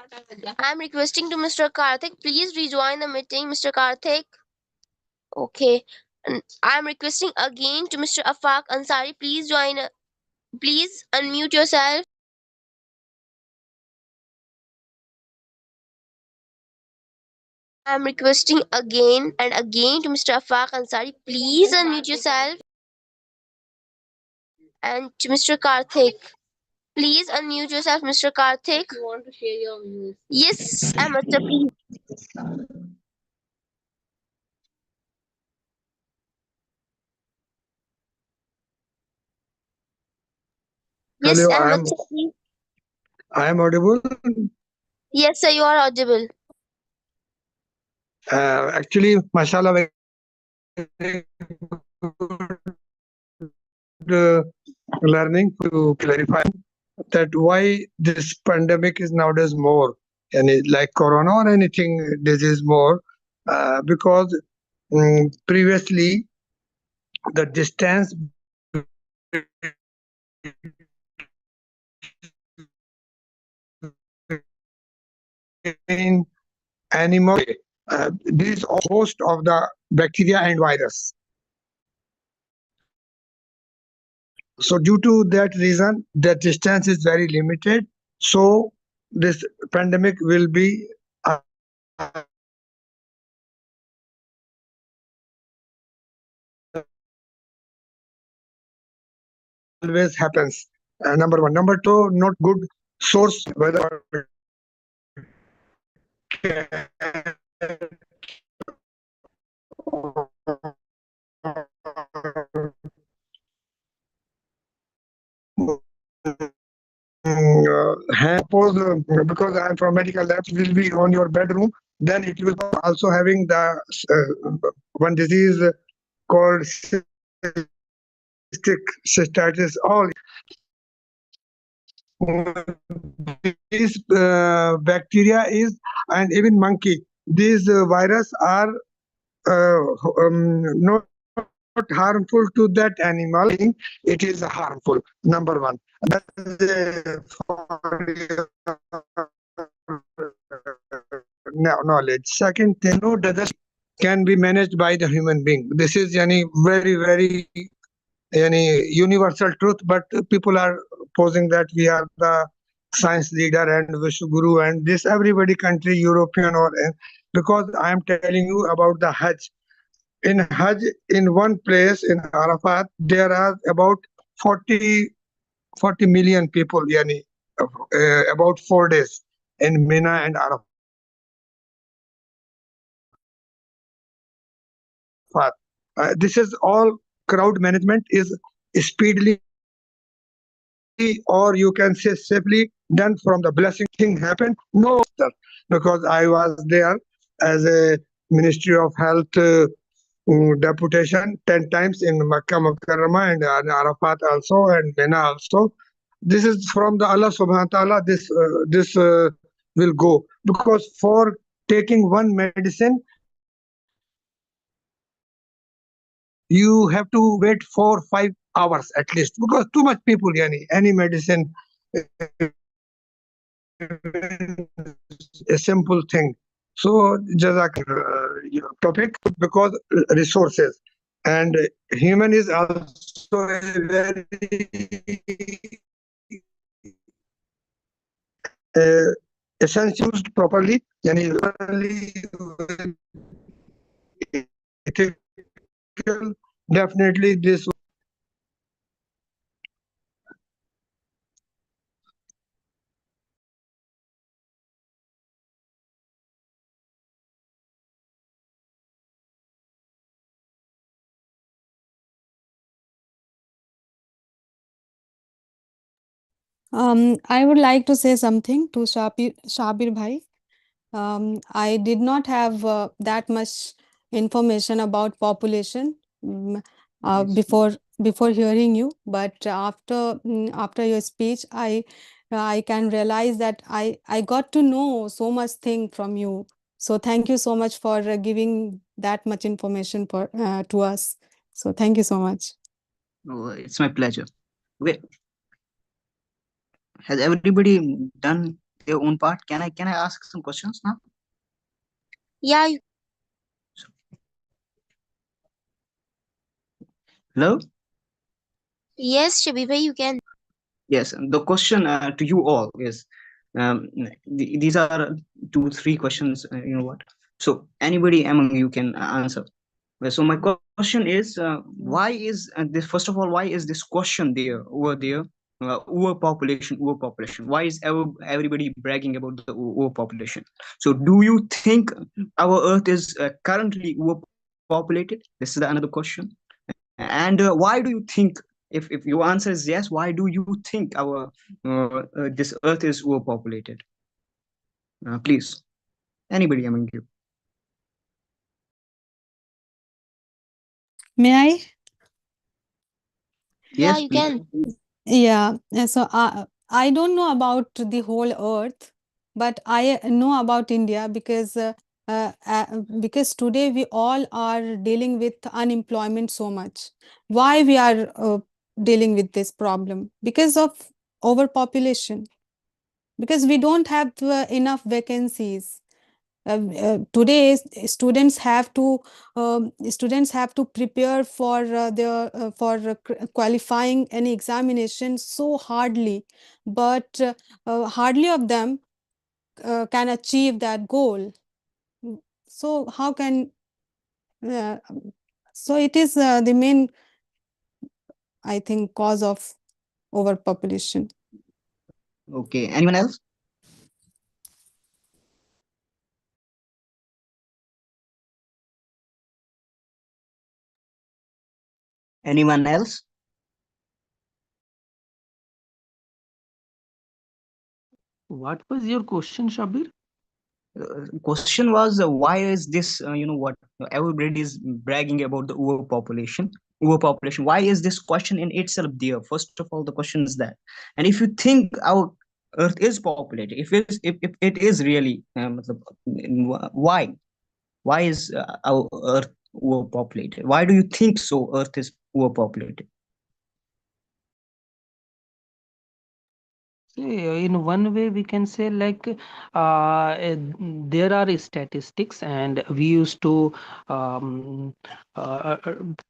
S1: I'm requesting to Mr. Karthik, please rejoin the meeting, Mr. Karthik. Okay. And I'm requesting again to Mr. Afaq Ansari, please join. Please unmute yourself. I'm requesting again and again to Mr. Afaq Ansari, please unmute yourself. And to Mr. Karthik, please unmute yourself, Mr. Karthik. You want to share your views? Yes, Amateur, please. Yes,
S2: Hello,
S1: Ahmed, sir, please.
S2: I am audible.
S1: Yes, sir, you are audible.
S2: Actually, mashallah, very good learning to clarify that why this pandemic is nowadays more, and like corona or anything disease more, because previously the distance between animal, this host of the bacteria and virus. So due to that reason, the distance is very limited. So this pandemic will be always happens. Number one. Number two, not good source, whether suppose because I'm from medical labs will be on your bedroom, then it will also having the one disease called cystic cystitis. All these bacteria is, and even monkey, these virus are not harmful to that animal. It is harmful. Number one. That's for knowledge. Second thing, no disease can be managed by the human being. This is yani very very yani universal truth, but people are posing that we are the science leader and Vishnu Guru and this everybody country, European or because I am telling you about the Hajj. In Hajj, in one place in Arafat, there are about 40, 40 million people, yani, about 4 days in Mina and Arafat. This is all crowd management is speedily or you can say safely done from the blessing thing happened. No, because I was there as a Ministry of Health deputation 10 times in Makkah Mukarramah and Arafat also and Mina also. This is from the Allah subhanahu wa ta'ala. This will go because for taking one medicine you have to wait 4 5 hours at least because too much people yani any medicine a simple thing. So, Jazak, your topic because resources and human is also a very essence used properly, yani only ethical, definitely this.
S5: I would like to say something to Shabir Bhai. I did not have that much information about population
S3: Yes.
S5: before hearing you, but after your speech, I can realize that I got to know so much thing from you. So thank you so much for giving that much information for to us. So thank you so much.
S3: Oh, it's my pleasure. Okay, has everybody done their own part? Can I ask some questions now?
S9: Yeah,
S3: Hello.
S9: yes, Shabiba, you can.
S3: Yes, the question to you all is, these are two, three questions. You know what? So anybody among you can answer. So my question is, why is this? First of all, why is this question there over there? Overpopulation. Why is everybody bragging about the overpopulation? So do you think our Earth is currently overpopulated? This is the another question. And why do you think, if your answer is yes, why do you think our this Earth is overpopulated? Please, anybody among you?
S5: May I?
S9: Yeah,
S3: Yes,
S9: you
S3: please.
S9: can.
S5: Yeah, so I don't know about the whole earth, but I know about India because today we all are dealing with unemployment so much. Why we are dealing with this problem? Because of overpopulation, because we don't have enough vacancies. Today students have to prepare for their for qualifying any examination so hardly, but hardly of them can achieve that goal. So how can uh, so it is the main, I think, cause of overpopulation.
S3: Okay. Anyone else? Anyone else?
S6: What was your question, Shabir?
S3: Question was, why is this, what, everybody is bragging about the overpopulation. Why is this question in itself there? First of all, the question is that. And if you think our Earth is populated, if it is really, why is our Earth overpopulated? Why do you think so Earth is overpopulated?
S6: In one way, we can say like there are statistics, and we used to um,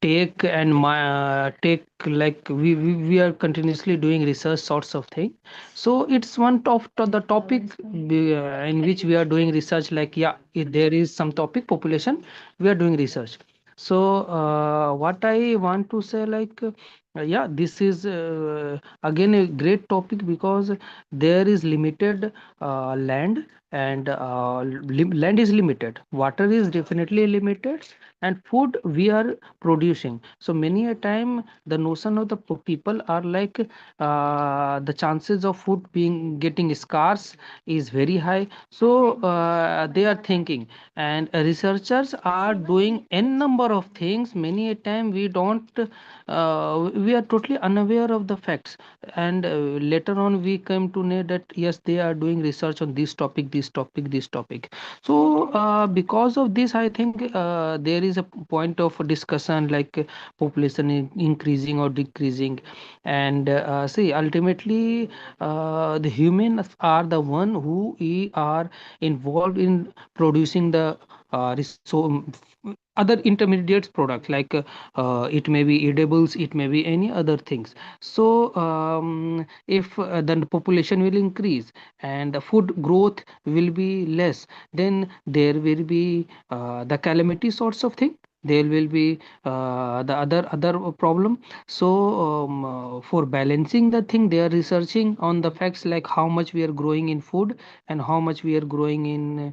S6: take and take like we are continuously doing research sorts of thing. So it's one of the topic in which we are doing research. Like yeah, if there is some topic population, we are doing research. So what I want to say like. Yeah, this is again a great topic because there is limited land, and land is limited, water is definitely limited, and food we are producing. So many a time the notion of the people are like the chances of food being getting scarce is very high. So they are thinking, and researchers are doing n number of things. Many a time we don't we
S10: we are totally unaware of the facts. And later on we came to know that yes, they are doing research on this topic, this topic, this topic. So because of this, I think there is a point of discussion, like population increasing or decreasing. And see, ultimately the humans are the one who are involved in producing the other intermediate products, like it may be edibles, it may be any other things. So if then the population will increase and the food growth will be less, then there will be the calamity sorts of thing. There will be the other problem. So for balancing the thing, they are researching on the facts, like how much we are growing in food and how much we are growing in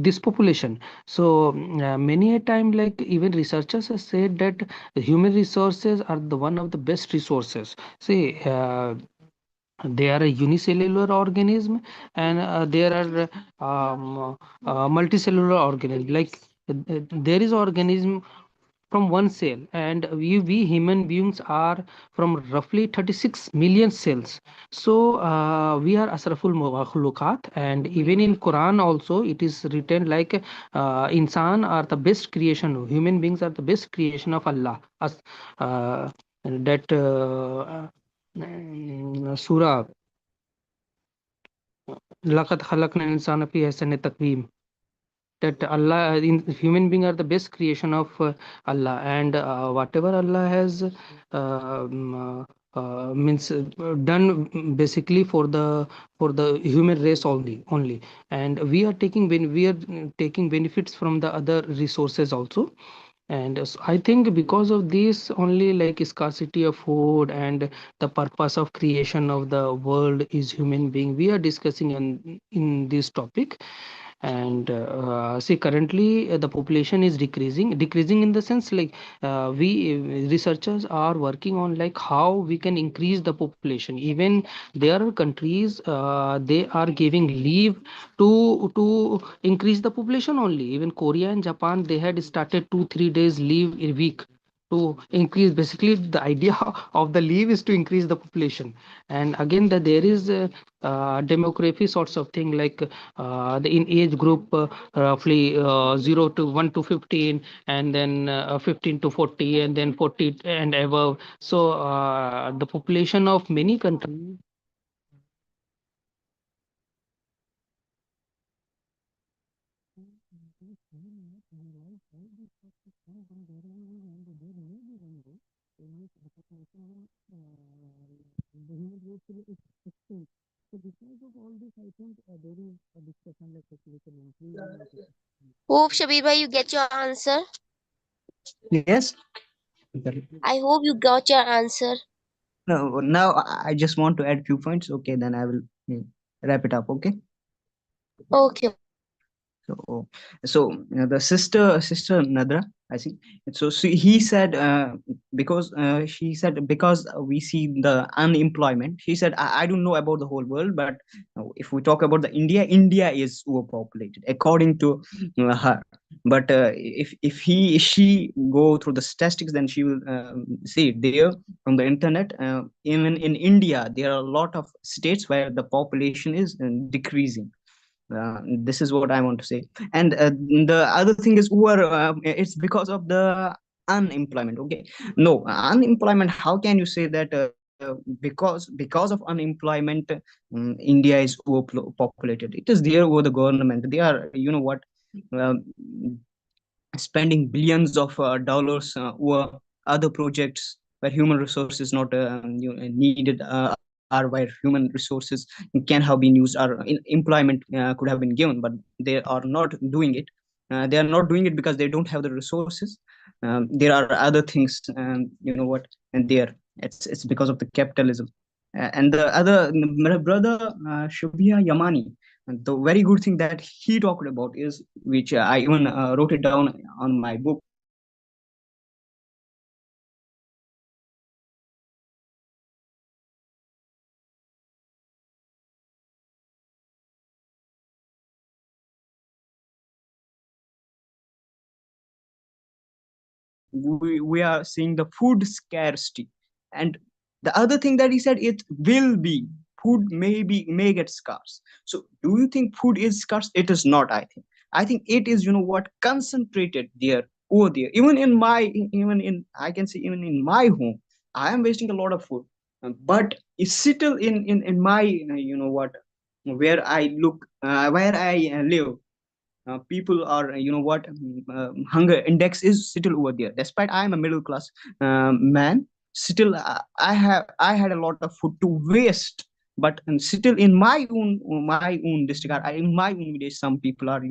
S10: this population. So many a time, like even researchers have said that the human resources are the one of the best resources. See, they are a unicellular organism, and there are multicellular organism. Like there is organism from one cell, and we human beings are from roughly 36 million cells. So we are asraful makhluqat, and even in Quran also it is written like insan are the best creation, human beings are the best creation of Allah. As that surah laqad khalaqna insana fi ahsani taqweem, that Allah in human being are the best creation of Allah. And whatever Allah has means done basically for the human race only. And we are taking we are taking benefits from the other resources also. And I think because of this only, like scarcity of food and the purpose of creation of the world is human being, we are discussing in this topic. And see, currently the population is decreasing in the sense, like we researchers are working on like how we can increase the population. Even there are countries, they are giving leave to increase the population only. Even Korea and Japan, they had started 2 3 days leave a week to increase. Basically the idea of the leave is to increase the population. And again, that there is demography sorts of thing, like the in age group, roughly 0 to 1 to 15, and then 15 to 40, and then 40 and above. So the population of many countries. So because of all this, I think there is a discussion like population increase.
S1: Hope Shabir bhai, you get your answer.
S3: Yes.
S1: I hope you got your answer.
S3: No, now I just want to add few points. Okay, then I will wrap it up. Okay.
S1: Okay.
S3: So, the sister Nadra, I think. So he said, because she said, because we see the unemployment. She said, I don't know about the whole world, but if we talk about the India is overpopulated according to her. But if she go through the statistics, then she will see it there from the internet. Even in India, there are a lot of states where the population is decreasing. This is what I want to say. And the other thing is, who are it's because of the unemployment. Okay, no, unemployment, how can you say that because of unemployment India is overpopulated? It is there over the government. They are, what, uh, spending billions of dollars over other projects where human resources not needed, are where human resources can have been used, or employment could have been given, but they are not doing it. They are not doing it because they don't have the resources. There are other things, what, and there, it's because of the capitalism. And the other, my brother Shubhia Yamani, and the very good thing that he talked about is, which I even wrote it down on my book, we are seeing the food scarcity. And the other thing that he said, it will be food may get scarce. So do you think food is scarce? It is not. I think it is, what, concentrated there, over there. Even in, I can say, even in my home, I am wasting a lot of food. But it's still in my, what, where I look, where I live, people are, hunger index is still over there. Despite I am a middle class man, still, I had a lot of food to waste. But still in my own district, in my own village, some people are,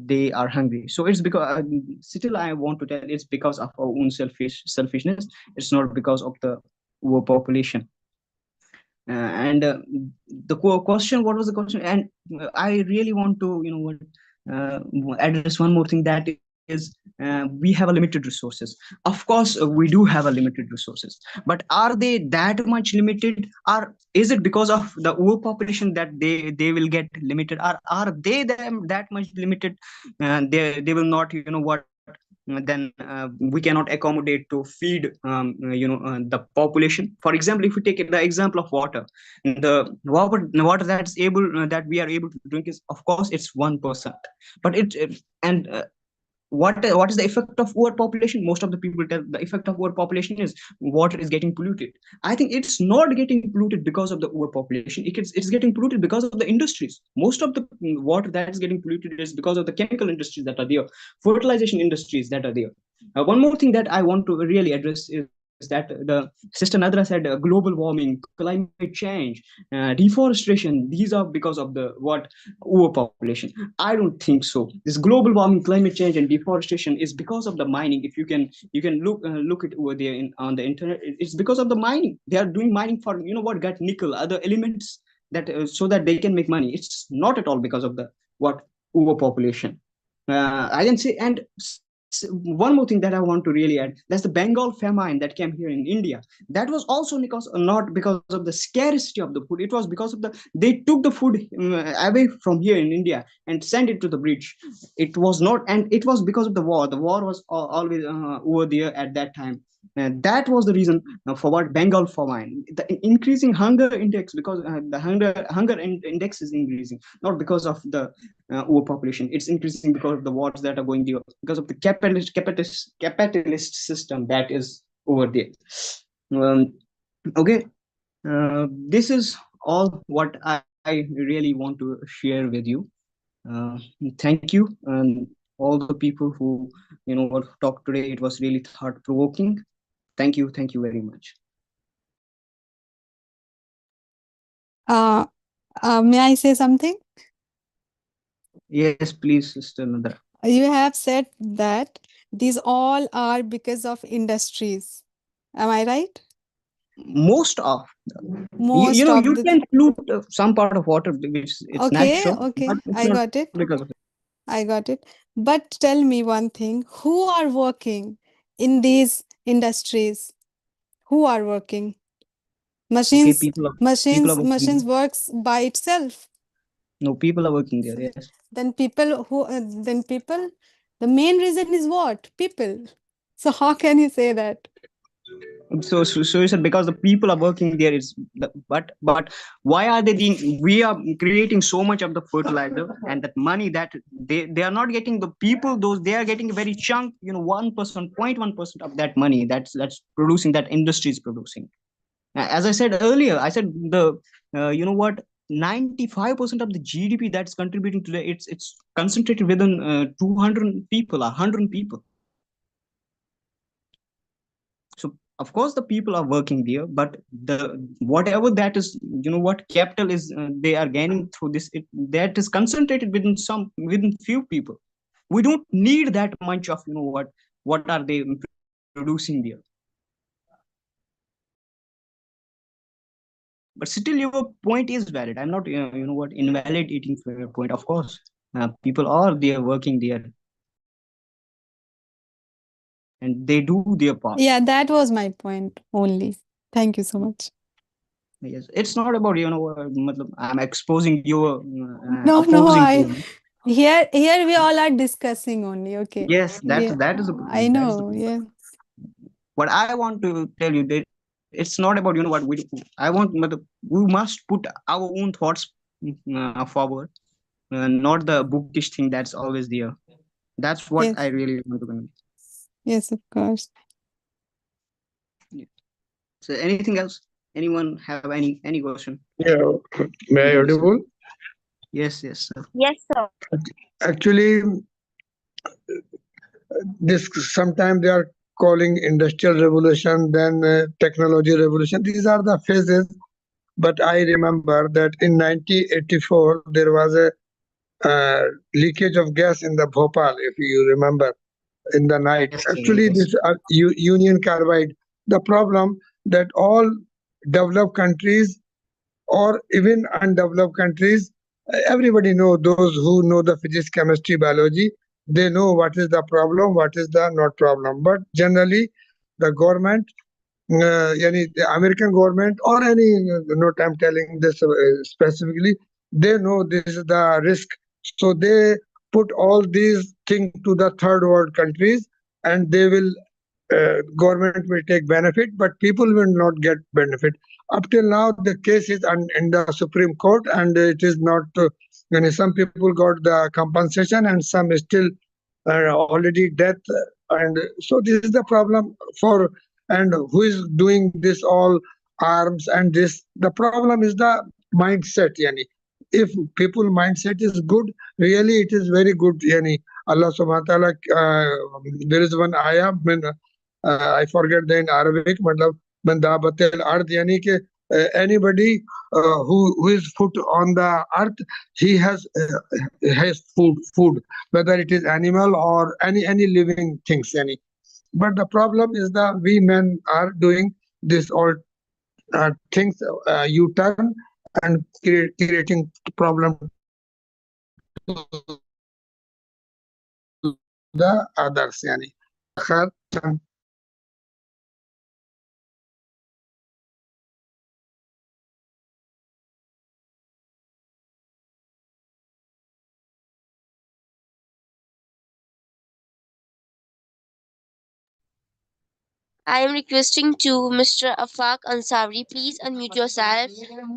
S3: they are hungry. So it's because, still I want to tell, it's because of our own selfishness. It's not because of the overpopulation. And the question, what was the question? And I really want to, uh, address one more thing, that is, we have a limited resources. Of course, we do have a limited resources, but are they that much limited? Or is it because of the overpopulation that they will get limited? Or are they them that much limited, they will not, then we cannot accommodate to feed, the population. For example, if we take the example of water, the water that we are able to drink is, of course, it's 1%. But and what is the effect of overpopulation? Most of the people tell the effect of overpopulation is water is getting polluted. I think it's not getting polluted because of the overpopulation. It's getting polluted because of the industries. Most of the water that is getting polluted is because of the chemical industries that are there, fertilization industries that are there. One more thing that I want to really address is that the sister Nadra said, global warming, climate change, deforestation, these are because of the what, overpopulation. I don't think so. This global warming, climate change, and deforestation is because of the mining. If you can look it over there on the internet, it's because of the mining. They are doing mining for, what, get nickel, other elements, that so that they can make money. It's not at all because of the what, overpopulation. I can say. And one more thing that I want to really add, that's the Bengal famine that came here in India. That was also because, not because of the scarcity of the food. It was because of the, they took the food away from here in India and sent it to the bridge. It was not, and it was because of the war was always over there at that time. And that was the reason for what Bengal famine, the increasing hunger index, because the index is increasing, not because of the overpopulation. It's increasing because of the wars that are going there, because of the capitalist system that is over there. um, okay. This is all what I really want to share with you. uh, Thank you, and all the people who, what, talked today. It was really thought provoking. Thank you very much.
S5: Uh, may I say something?
S3: Yes, please, Sister Nadra.
S5: You have said that these all are because of industries. Am I right?
S3: Most of
S5: Most of
S3: you
S5: the.
S3: can pollute some part of water, which it's
S5: Okay,
S3: natural, but
S5: okay,
S3: it's
S5: I
S3: not
S5: got it.
S3: because of it.
S5: I got it. But tell me one thing, who are working in these industries? Who are working?
S3: Okay,
S5: Machines,
S3: people are
S5: machines,
S3: working
S5: machines
S3: there.
S5: works by itself.
S3: No, people are working there.
S5: So
S3: Yes.
S5: then people, the main reason is what? People. So how can you say that?
S3: So you said because the people are working there is but why are they being, we are creating so much of the fertilizer, and that money that they are not getting, the people, those, they are getting a very chunk, 1%, 0.1% of that money that's producing, that industry is producing. As I said earlier, I said the, what, 95% of the GDP that's contributing to the, it's concentrated within 200 people or 100 people. So of course the people are working there, but the whatever that is, what capital is, they are gaining through this, that is concentrated within few people. We don't need that much of, what are they producing there. But still your point is valid. I'm not, what, invalidating for your point. Of course, people are there working there, and they do their part.
S5: Yeah, that was my point only. Thank you so much.
S3: Yes, it's not about, I'm exposing you,
S5: No, no,
S3: opposing to you.
S5: Here we all are discussing only. Okay.
S3: Yes,
S5: Yeah,
S3: that is the
S5: I
S3: point. That is the
S5: know.
S3: point.
S5: Yeah.
S3: What I want to tell you that it's not about what we do. I want we must put our own thoughts forward, not the bookish thing that's always there. That's what I
S5: Yes.
S3: really want to convey.
S5: Yes, of course.
S3: Yeah. So anything else? Anyone have any question?
S2: Yeah, may
S3: We
S2: I
S3: can discuss.
S2: audible?
S3: Yes, sir.
S1: Yes, sir.
S2: Actually, this sometimes they are calling industrial revolution, then technology revolution. These are the phases. But I remember that in 1984 there was a leakage of gas in the Bhopal, if you remember, in the night.
S3: Yes, sir.
S2: Actually,
S3: Yes.
S2: this Union Carbide. The problem that all developed countries or even undeveloped countries, everybody know, those who know the physics, chemistry, biology, they know what is the problem, what is the not problem. But generally, the government, yani the American government or any, not I'm telling this specifically, they know this is the risk. So they put all these things to the third world countries, and they will government will take benefit, but people will not get benefit. Up till now, the case is in the Supreme Court, and it is not. Some people got the compensation, and some is still already death. And so this is the problem for. And who is doing this all arms and this? The problem is the mindset. Yani, if people mindset is good, really it is very good. Yani, Allah subhanahu wa ta'ala, there is one ayah, I forget the in Arabic, matlab, man dabatil ard, yani ke, anybody who is foot on the earth, he has food, whether it is animal or any living things, any. But the problem is that we men are doing this all things, U-turn, and creating problem to the others, yani.
S1: I am requesting to Mr. Afaq Ansari, please unmute yourself,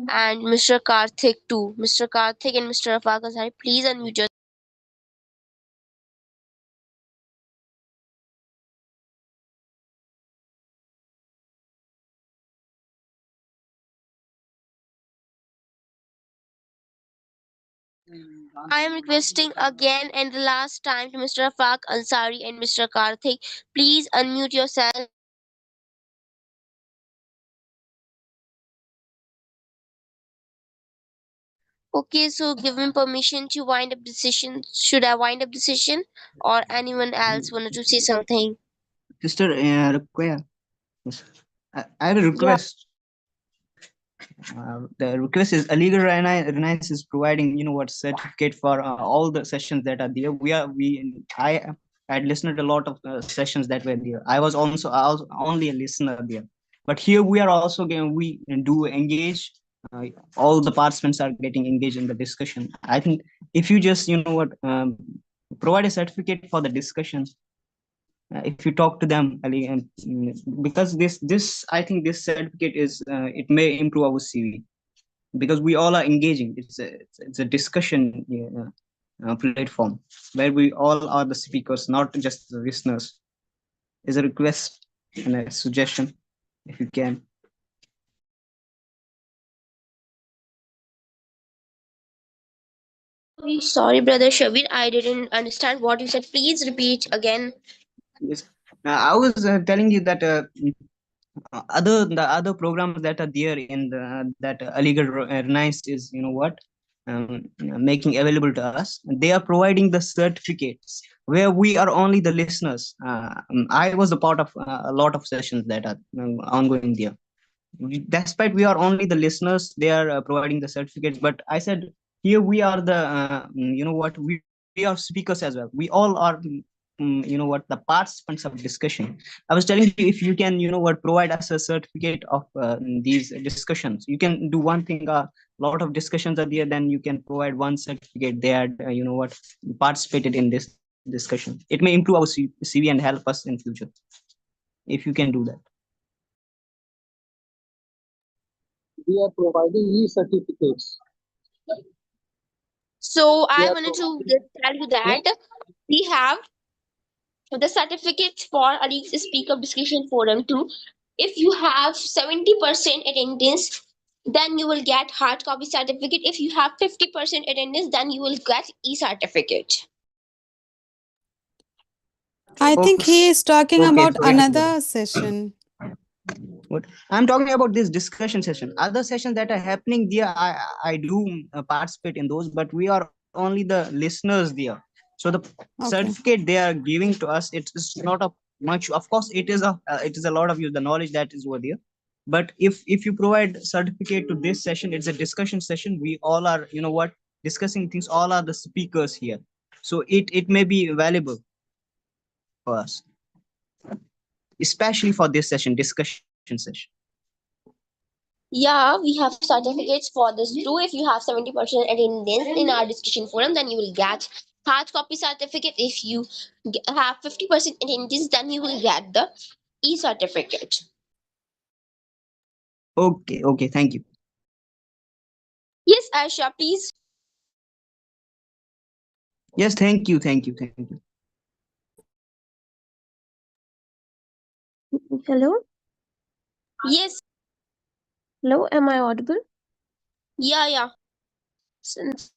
S1: and Mr. Karthik too. Mr. Karthik and Mr. Afaq Ansari, please unmute yourself. I am requesting again and the last time to Mr. Afaq Ansari and Mr. Karthik, please unmute yourself. Okay, so give me permission to wind up the session. Should I wind up the session, or anyone else wanted to say something?
S3: Sister, require. Yes. I have a
S1: Yeah.
S3: request. The request is Aligarh Reliance is providing, what, certificate for all the sessions that are there. I had listened to a lot of sessions that were there. I was only a listener there, but here we are also getting, we do engage. Uh, all the participants are getting engaged in the discussion. I think if you just, provide a certificate for the discussion, if you talk to them, Ali, and because this I think this certificate is it may improve our CV, because we all are engaging. It's a discussion platform where we all are the speakers, not just the listeners. Is a request and a suggestion, if you can.
S1: Sorry, brother Shabir, I didn't understand what you said. Please repeat again.
S3: Yes. I was telling you that the other programs that are there in that Aligarh Reliance is, making available to us. They are providing the certificates where we are only the listeners. I was a part of a lot of sessions that are ongoing there. Despite we are only the listeners, they are providing the certificates. But I said, here we are the, we are speakers as well. We all are the participants of discussion. I was telling you, if you can provide us a certificate of these discussions, you can do one thing. A lot of discussions are there, then you can provide one certificate. They had participated in this discussion. It may improve our CV and help us in future if you can do that.
S6: We are providing e-certificates.
S1: So
S6: We
S1: I
S6: are
S1: wanted to
S6: providing.
S1: just tell you that we have the certificates for Aligs Speaker Discussion Forum too. If you have 70% attendance, then you will get hard copy certificate. If you have 50% attendance, then you will get e-certificate.
S5: I think he is talking
S3: Okay,
S5: about
S3: so
S5: another session.
S3: what I'm talking about this discussion session. Other sessions that are happening there, I do participate in those, but we are only the listeners there. So the
S5: Okay.
S3: certificate they are giving to us, it's not a much. Of course, it is a lot of you the knowledge that is over there. But if you provide certificate to this session, it's a discussion session. We all are discussing things. All are the speakers here, so it may be valuable for us, especially for this session, discussion session.
S1: Yeah, we have certificates for this too. If you have 70% attendance in our discussion forum, then you will get hard copy certificate. If you have 50% attendance, then you will get the e-certificate.
S3: Okay, thank you.
S1: Yes, Aisha, please.
S3: Yes, thank you.
S4: Hello?
S1: Yes,
S4: Hello, am I audible?
S1: yeah.
S4: Since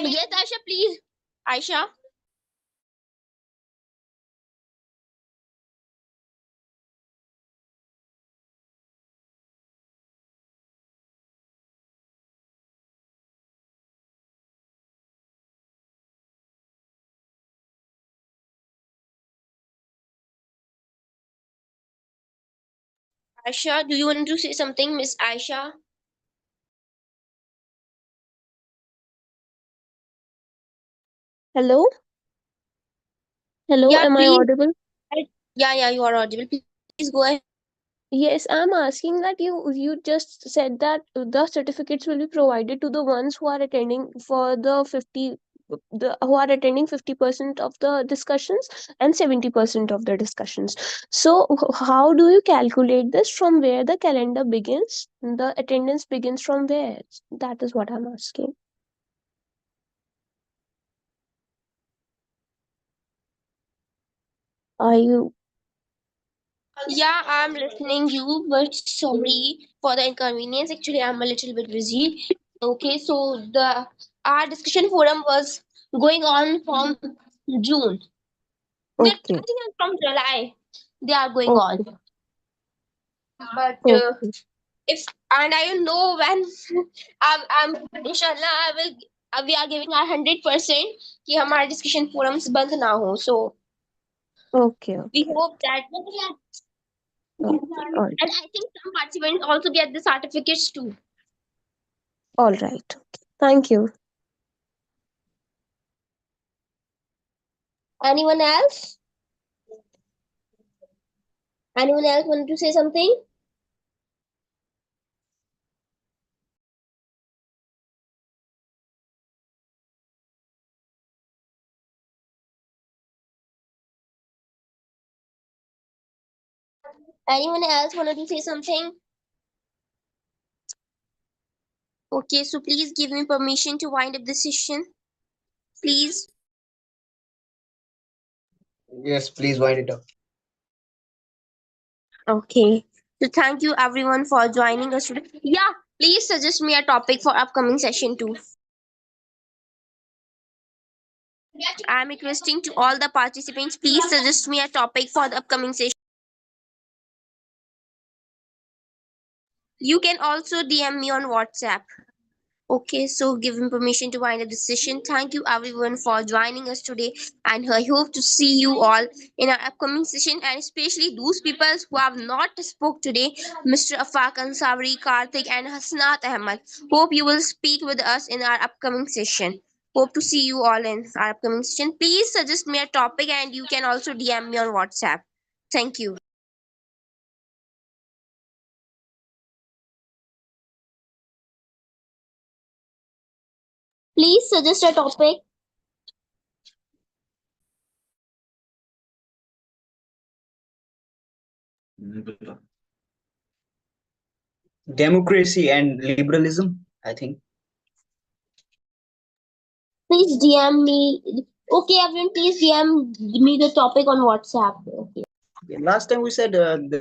S1: Yes, Aisha, please. Aisha. Aisha, do you want to say something, Miss Aisha?
S4: hello? Hello,
S1: Yeah,
S4: am I
S1: please.
S4: audible?
S1: Yeah, you are audible. Please go ahead.
S4: Yes, I'm asking that you just said that the certificates will be provided to the ones who are attending for the 50 the who are attending 50% of the discussions and 70% of the discussions. So how do you calculate this, from where the calendar begins? The attendance begins from where? That is what I'm asking. Are you
S1: Yeah, I'm listening you, but sorry for the inconvenience. Actually, I'm a little bit busy. Okay, so the our discussion forum was going on from June. I
S4: okay?
S1: think it's from July. They are going on.
S4: Okay.
S1: But
S4: Okay.
S1: if and I know when I'm inshallah I will we are giving our 100% कि हमारे discussion forums बंद ना हो. So
S4: Okay.
S1: we
S4: Okay.
S1: hope that
S4: Okay. All
S1: and I think some participants also get the certificates too.
S4: all right. Okay. Thank you.
S1: Anyone else? Anyone else want to say something? Anyone else wanted to say something? Okay, so please give me permission to wind up the session. Please.
S3: Yes, please wind it up.
S1: Okay. So thank you everyone for joining us today. Yeah, please suggest me a topic for upcoming session too. I'm requesting to all the participants, please suggest me a topic for the upcoming session. You can also DM me on WhatsApp. Okay, so give him permission to wind up the session. Thank you everyone for joining us today, and I hope to see you all in our upcoming session, and especially those people who have not spoke today, Mr. Afaq Ansari, Karthik, and Hasnat Ahmad. Hope you will speak with us in our upcoming session. Hope to see you all in our upcoming session. Please suggest me a topic, and you can also DM me on WhatsApp. Thank you. Please suggest a topic.
S3: Democracy and liberalism, I think.
S1: Please DM me. Okay, everyone, please DM me the topic on WhatsApp. Okay.
S3: Last time we said the